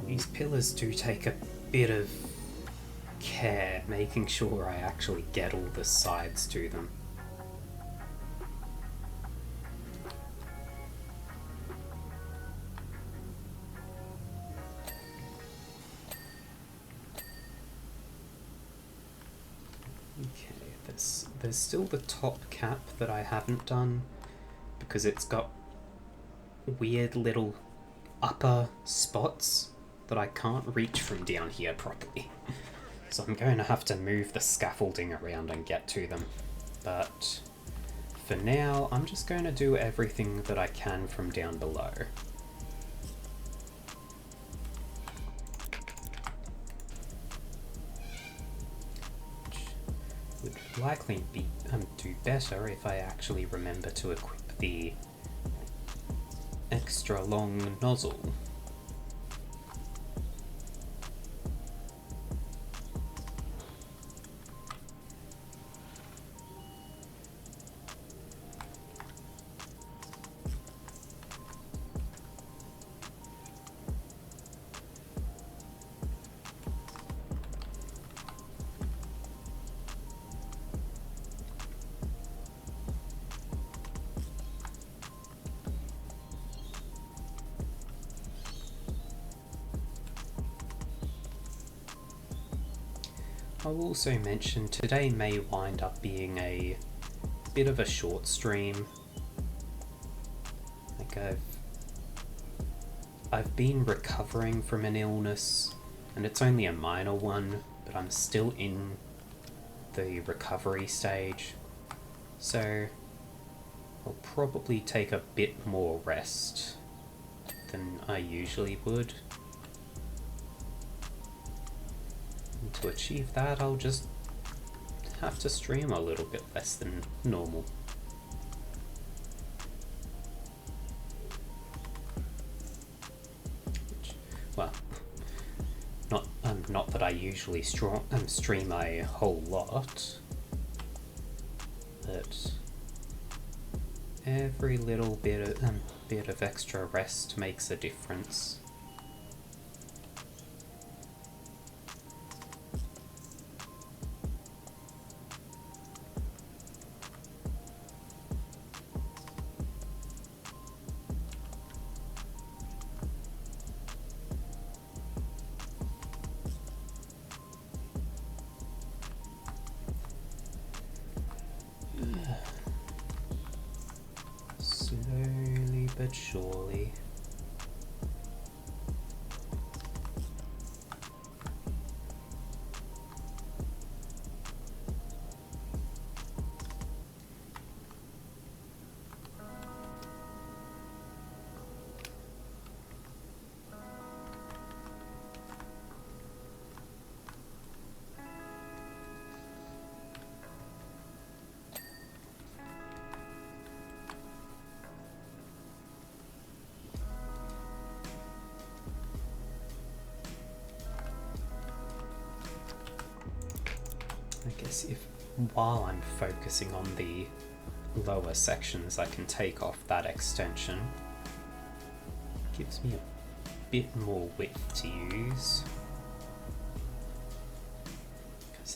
These pillars do take a bit of care, making sure I actually get all the sides to them. Okay, There's still the top cap that I haven't done because it's got weird little upper spots that I can't reach from down here properly. So I'm going to have to move the scaffolding around and get to them. But for now, I'm just going to do everything that I can from down below. Would likely be do better if I actually remember to equip the extra long nozzle. I'll also mention today may wind up being a bit of a short stream. Like I've been recovering from an illness, and it's only a minor one, but I'm still in the recovery stage. So I'll probably take a bit more rest than I usually would. And to achieve that, I'll just have to stream a little bit less than normal. Well, not that I usually stream a whole lot, but every little bit of extra rest makes a difference. Slowly but surely. I guess if while I'm focusing on the lower sections, I can take off that extension. Gives me a bit more width to use. Because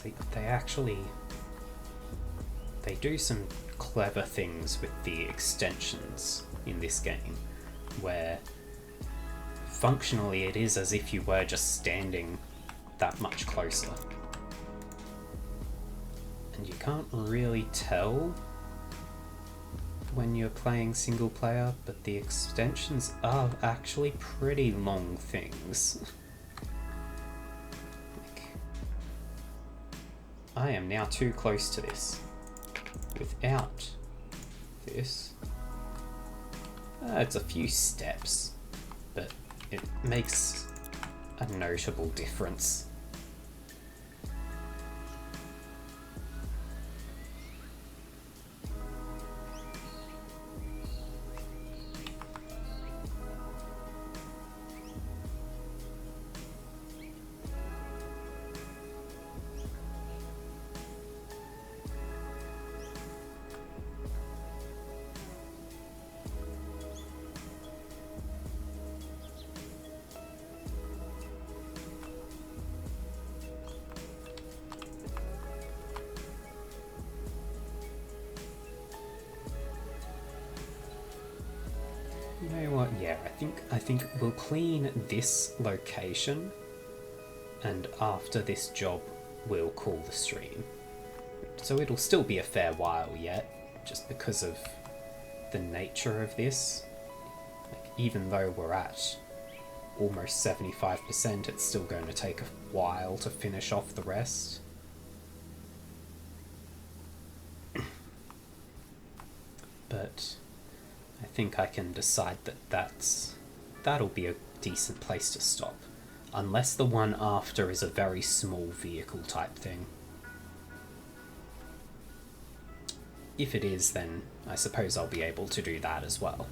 they do some clever things with the extensions in this game, where functionally it is as if you were just standing that much closer. And you can't really tell when you're playing single player, but the extensions are actually pretty long things. Like, I am now too close to this. Without this, it's a few steps, but it makes a notable difference. You know what? Yeah, I think we'll clean this location, and after this job, we'll call the stream. So it'll still be a fair while yet, just because of the nature of this. Like, even though we're at almost 75%, it's still going to take a while to finish off the rest. But I think I can decide that that'll be a decent place to stop. Unless the one after is a very small vehicle type thing. If it is, then I suppose I'll be able to do that as well.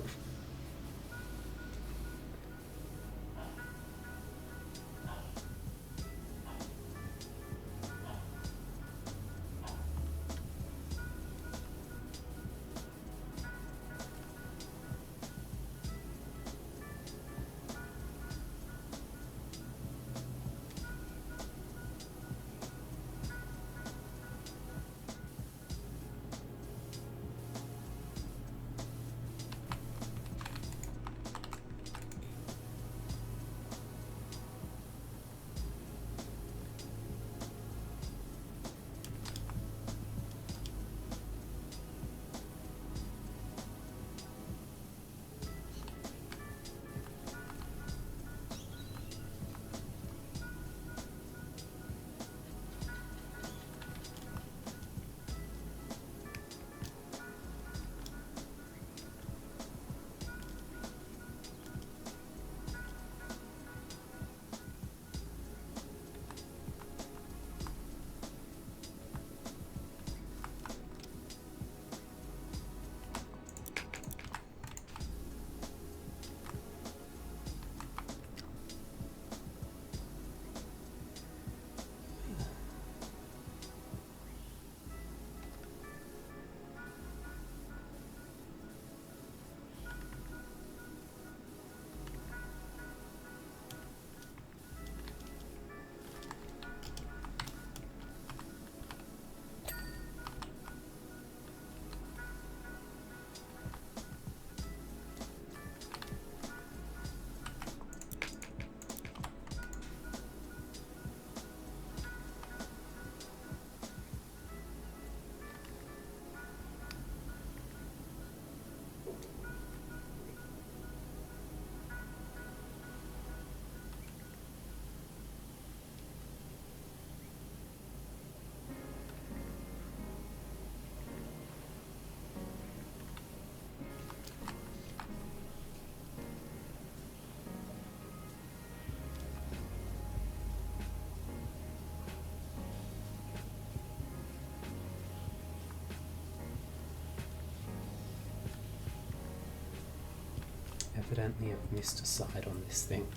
Evidently I've missed a side on this thing.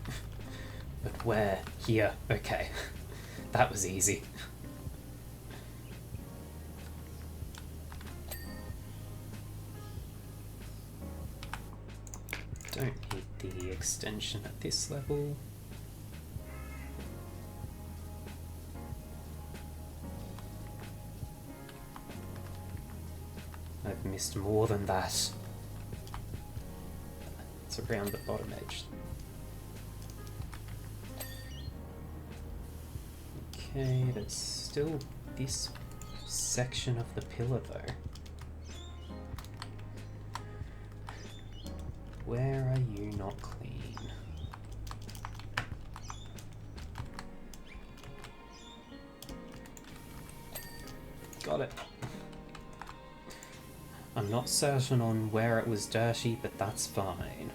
But where? Here. Okay. That was easy. Don't need the extension at this level. I've missed more than that. It's around the bottom edge. Okay, there's still this section of the pillar though. Where are you not clean? Got it. I'm not certain on where it was dirty, but that's fine.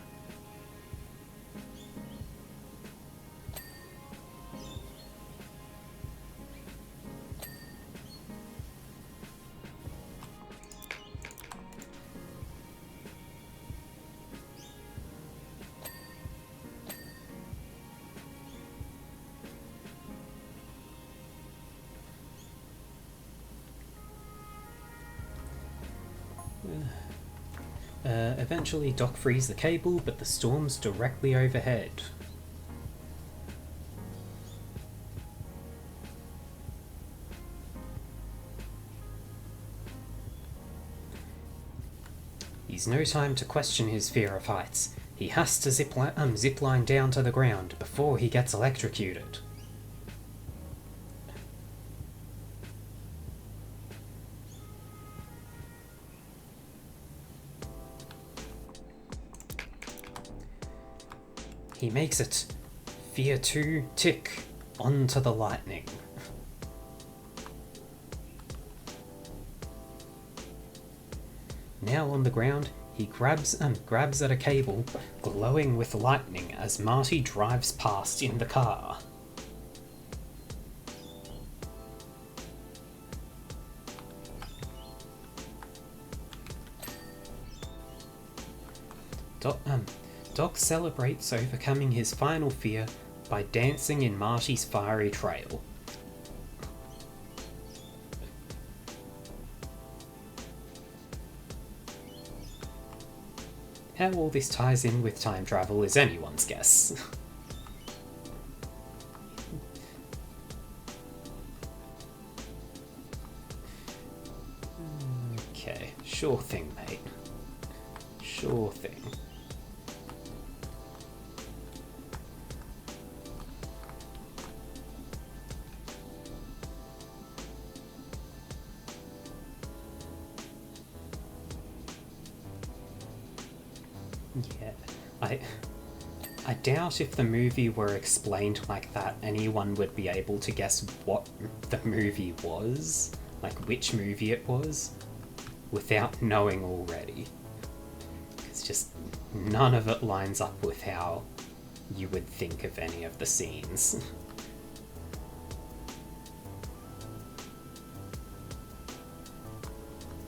Eventually Doc frees the cable, but the storm's directly overhead. He's no time to question his fear of heights. He has to zipline down to the ground before he gets electrocuted. He makes it. Fear 2, tick, onto the lightning. Now on the ground, he grabs at a cable, glowing with lightning as Marty drives past in the car. Doc celebrates overcoming his final fear by dancing in Marty's fiery trail. How all this ties in with time travel is anyone's guess. Okay, sure thing, mate. Sure thing. Yeah, I doubt if the movie were explained like that, anyone would be able to guess what the movie was, like which movie it was, without knowing already. It's just none of it lines up with how you would think of any of the scenes.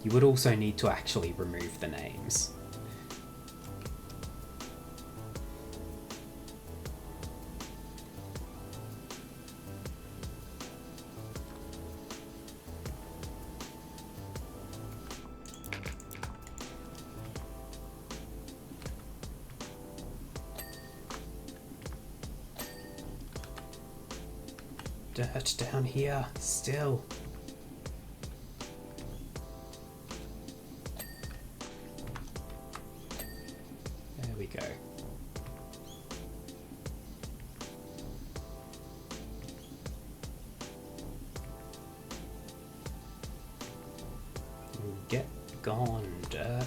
You would also need to actually remove the names. Dirt down here, still. There we go. Get gone, dirt.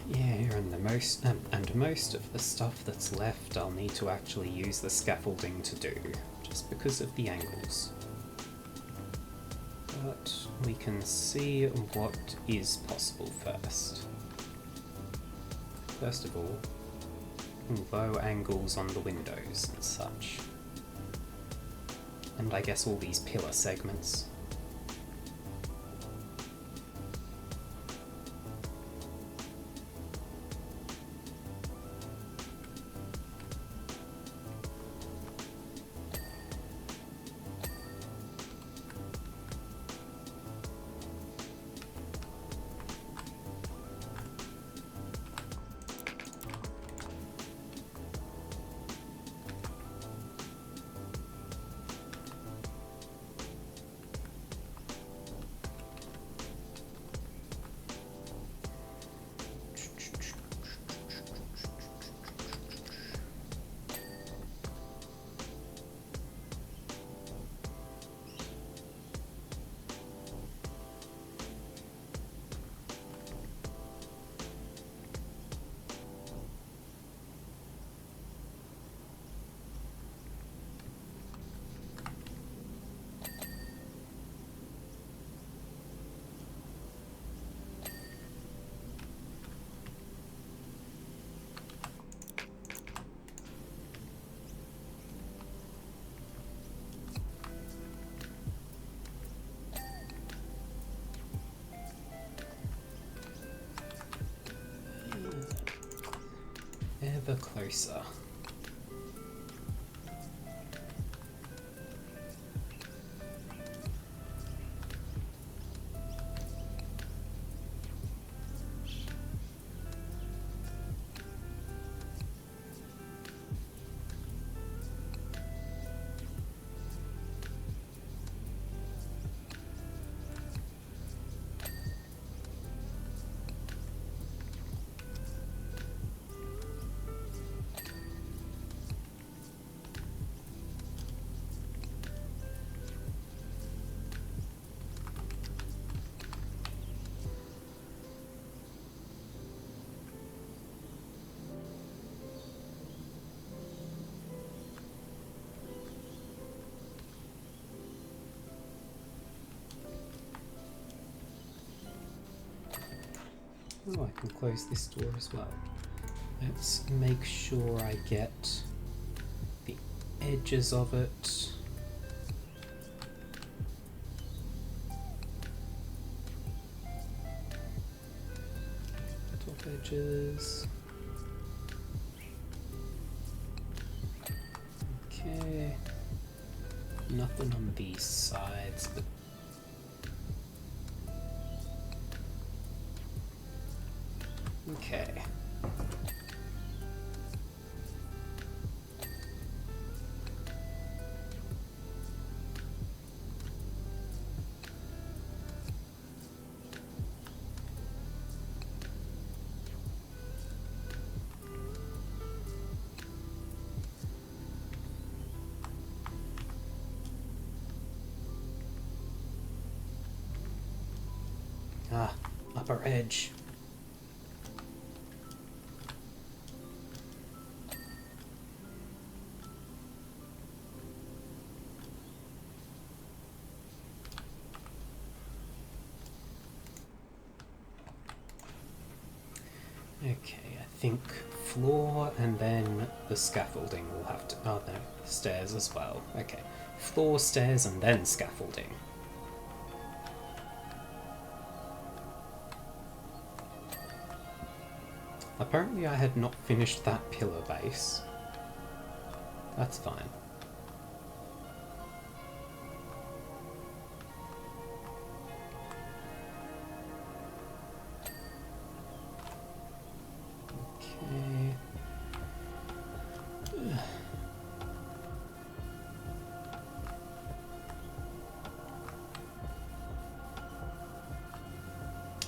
Yeah, and most of the stuff that's left I'll need to actually use the scaffolding to do, just because of the angles. But we can see what is possible first. First of all, low angles on the windows and such. And I guess all these pillar segments. ever closer. Oh, I can close this door as well. Let's make sure I get the edges of it. Top edges. Okay. Nothing on these sides, but okay. Ah, upper edge. Okay, I think floor and then the scaffolding will have to... Oh no, stairs as well. Okay, floor, stairs and then scaffolding. Apparently I had not finished that pillar base. That's fine. Okay.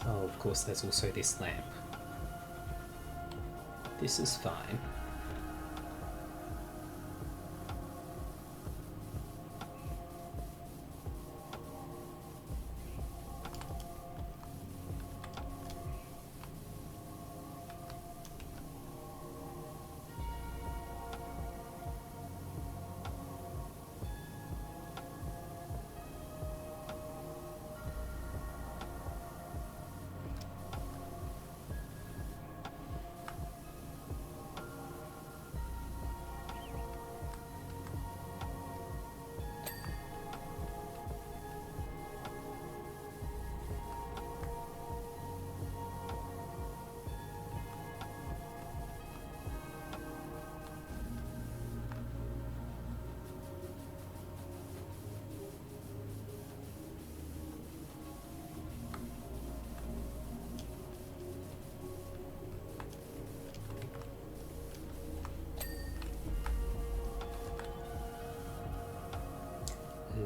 Oh, of course there's also this lamp. This is fine.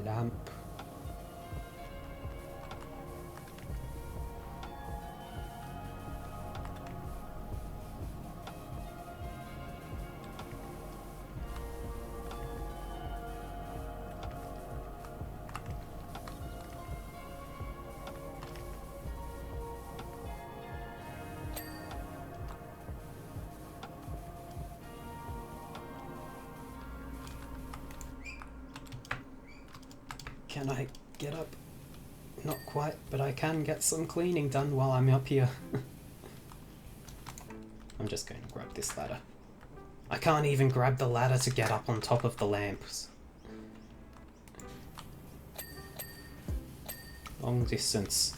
Lamp. Can I get up? Not quite, but I can get some cleaning done while I'm up here. I'm just going to grab this ladder. I can't even grab the ladder to get up on top of the lamps. Long distance.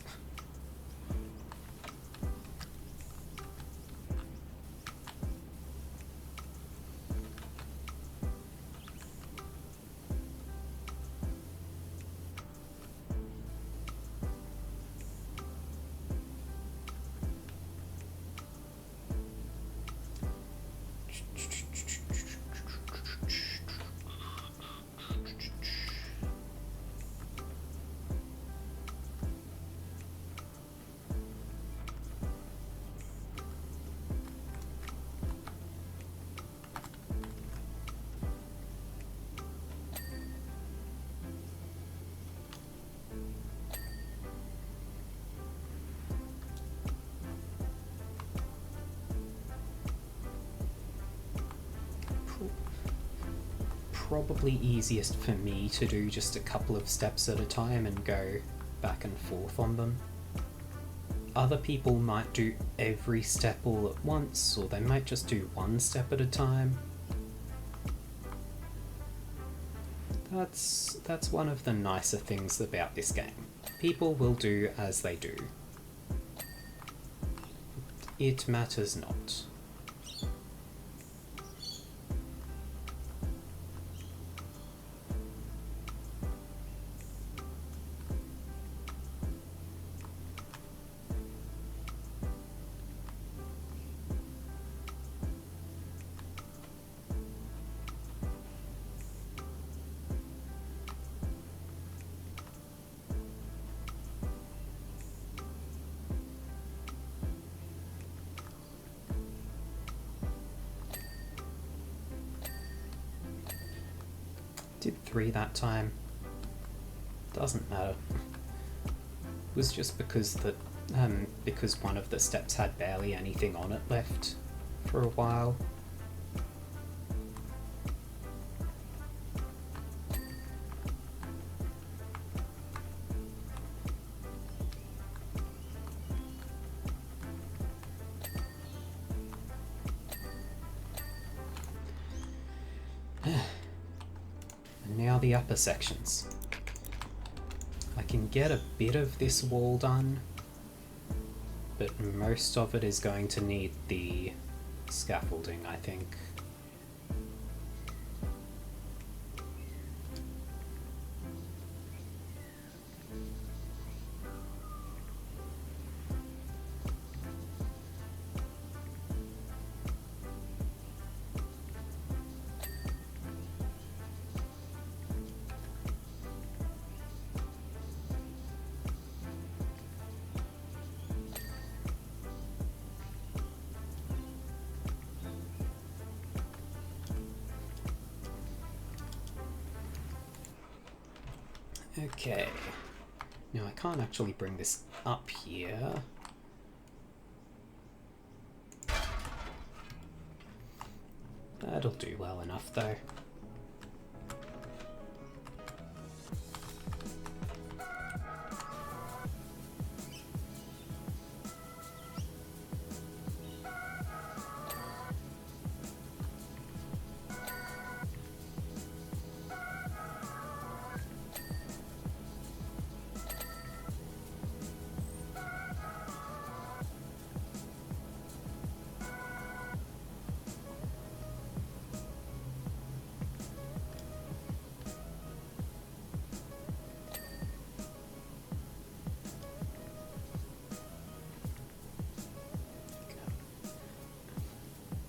probably easiest for me to do just a couple of steps at a time and go back and forth on them. Other people might do every step all at once, or they might just do one step at a time. That's one of the nicer things about this game. People will do as they do. It matters not. Did 3 that time. Doesn't matter. It was just because because one of the steps had barely anything on it left for a while. Now the upper sections. I can get a bit of this wall done, but most of it is going to need the scaffolding, I think. Okay, now I can't actually bring this up here. That'll do well enough though.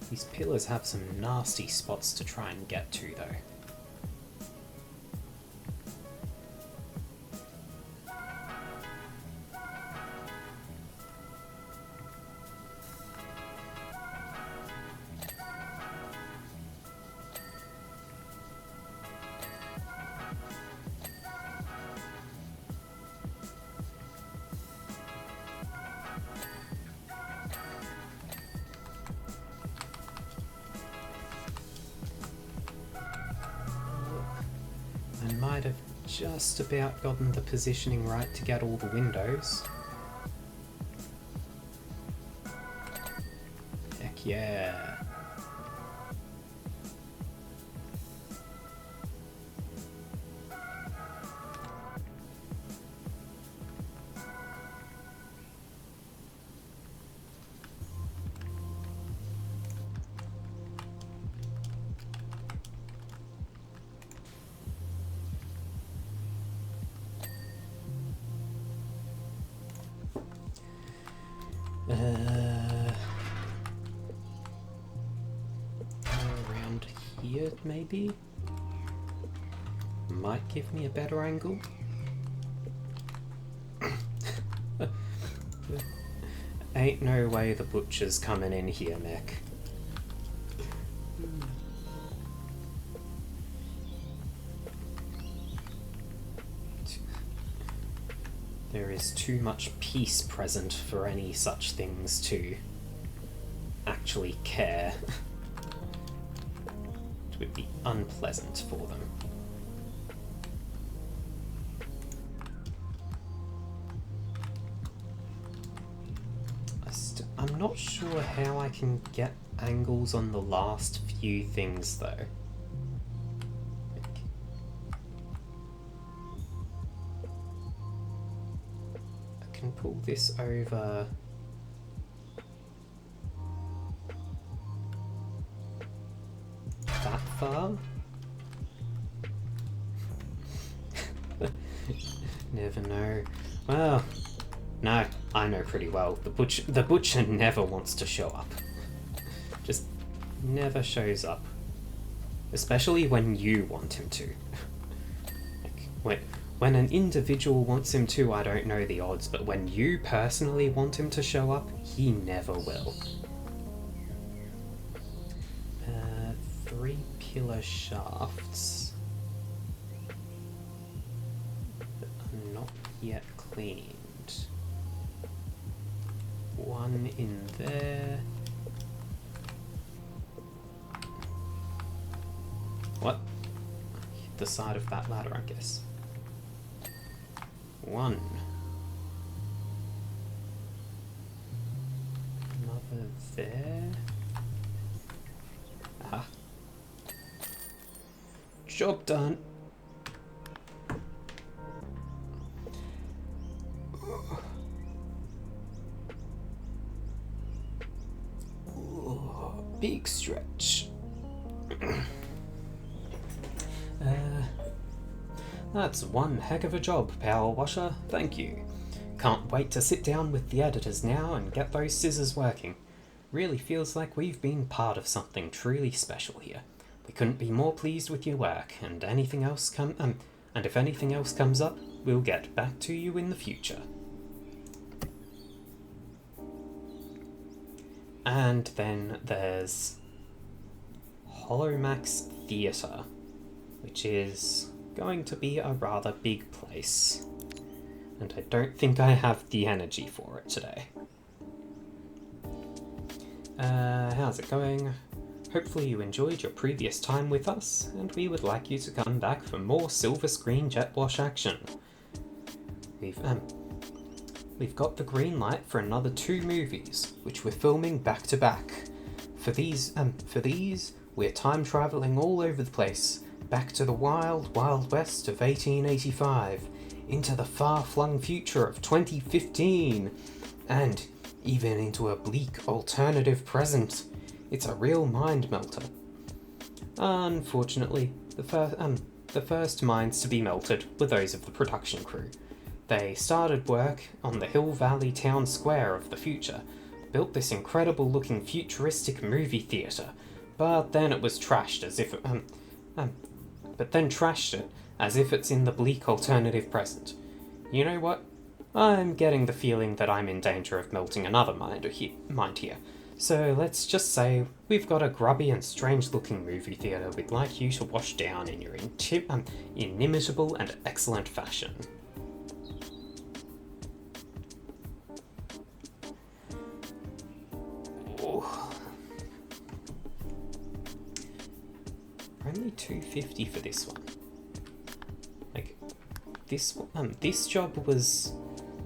These pillars have some nasty spots to try and get to, though. I might have just about gotten the positioning right to get all the windows. Heck yeah. Around here, maybe? Might give me a better angle. Ain't no way the butcher's coming in here, mech. There is too much peace present for any such things to actually care. would be unpleasant for them. I'm not sure how I can get angles on the last few things though. I can pull this over. That far? Never know. Well, no, I know pretty well. The butcher never wants to show up. Just never shows up. Especially when you want him to. Like, when an individual wants him to, I don't know the odds, but when you personally want him to show up, he never will. 3 pillar shafts that are not yet cleaned. 1 in there. What? Hit the side of that ladder, I guess. 1. Another there. Ah. Job done. Big stretch. That's one heck of a job, PowerWasher. Thank you. Can't wait to sit down with the editors now and get those scissors working. Really feels like we've been part of something truly special here. We couldn't be more pleased with your work, and and if anything else comes up, we'll get back to you in the future. And then there's Holomax Theatre, which is going to be a rather big place, and I don't think I have the energy for it today. How's it going? Hopefully you enjoyed your previous time with us, and we would like you to come back for more silver screen jet wash action. We've got the green light for another 2 movies, which we're filming back to back. For these, we're time traveling all over the place, back to the wild, wild west of 1885, into the far-flung future of 2015, and even into a bleak alternative present. It's a real mind melter. Unfortunately, the first minds to be melted were those of the production crew. They started work on the Hill Valley Town Square of the future, built this incredible looking futuristic movie theatre, but then it was trashed as if it's in the bleak alternative present. You know what? I'm getting the feeling that I'm in danger of melting another mind here. So let's just say we've got a grubby and strange-looking movie theatre we'd like you to wash down in your inimitable and excellent fashion. Only $250 for this one. Like, this job was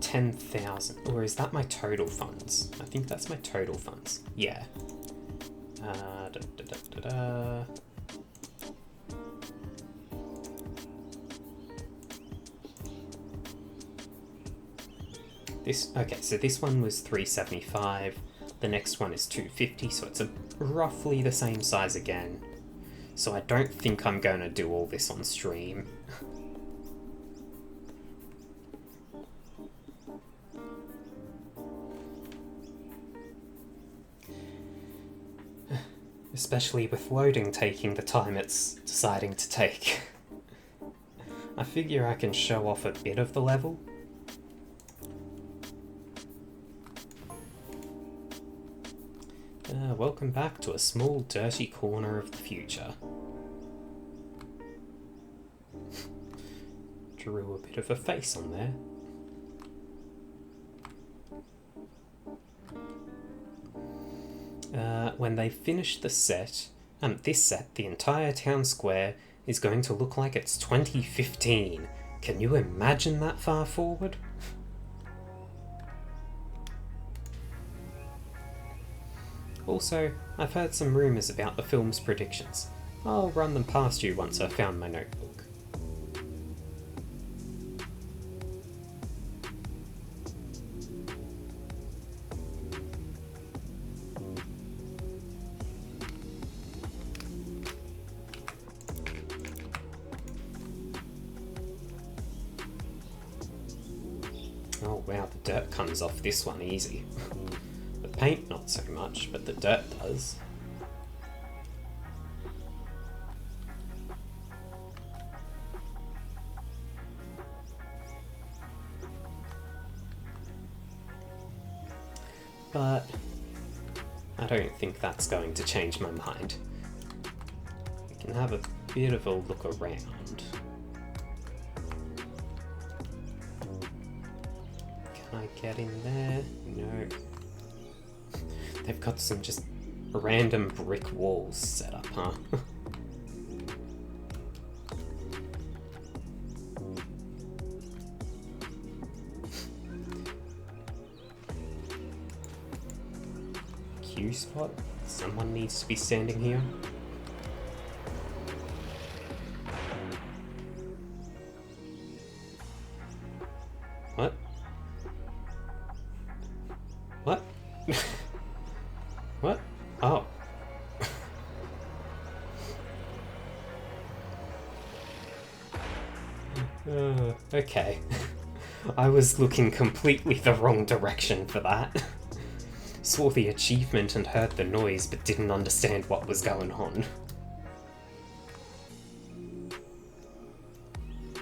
10,000, or is that my total funds? I think that's my total funds. Yeah. So this one was 375. The next one is 250, so it's roughly the same size again. So I don't think I'm going to do all this on stream. Especially with loading taking the time it's deciding to take. I figure I can show off a bit of the level. Welcome back to a small dirty corner of the future. Drew a bit of a face on there. When they finish the set, This set, the entire town square, is going to look like it's 2015. Can you imagine that far forward? Also, I've heard some rumours about the film's predictions. I'll run them past you once I've found my notebook. Oh wow, the dirt comes off this one easy. The paint not so much, but the dirt does. But I don't think that's going to change my mind. We can have a bit of a look around. Can I get in there? No. They've got some just random brick walls set up, huh? Q spot? Someone needs to be standing here. What? What? What? Oh. Okay. I was looking completely the wrong direction for that. Saw the achievement and heard the noise, but didn't understand what was going on.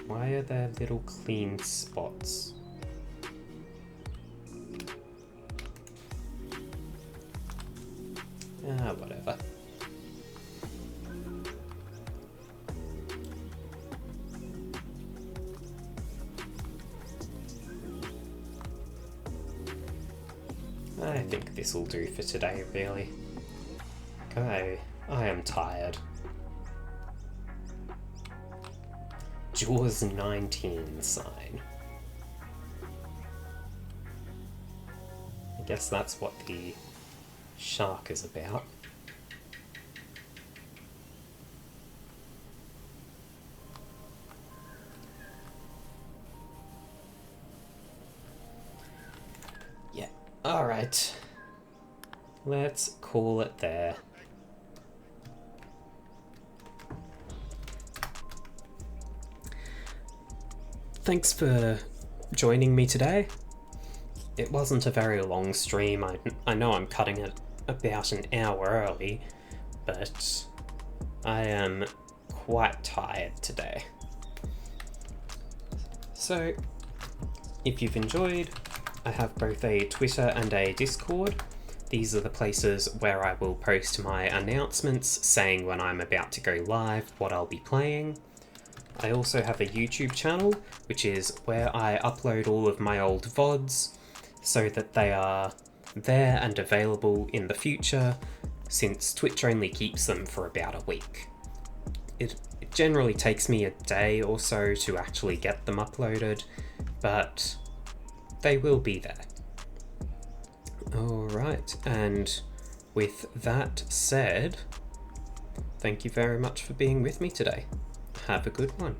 Why are there little clean spots? Whatever. I think this will do for today, really. I am tired. Jaws 19 sign. I guess that's what the shark is about. Yeah, alright. Let's call it there. Thanks for joining me today. It wasn't a very long stream. I know I'm cutting it about an hour early, but I am quite tired today. So, if you've enjoyed, I have both a Twitter and a Discord. These are the places where I will post my announcements saying when I'm about to go live, what I'll be playing. I also have a YouTube channel, which is where I upload all of my old VODs so that they are there and available in the future, since Twitch only keeps them for about a week. It generally takes me a day or so to actually get them uploaded, but they will be there. Alright, and with that said, thank you very much for being with me today. Have a good one.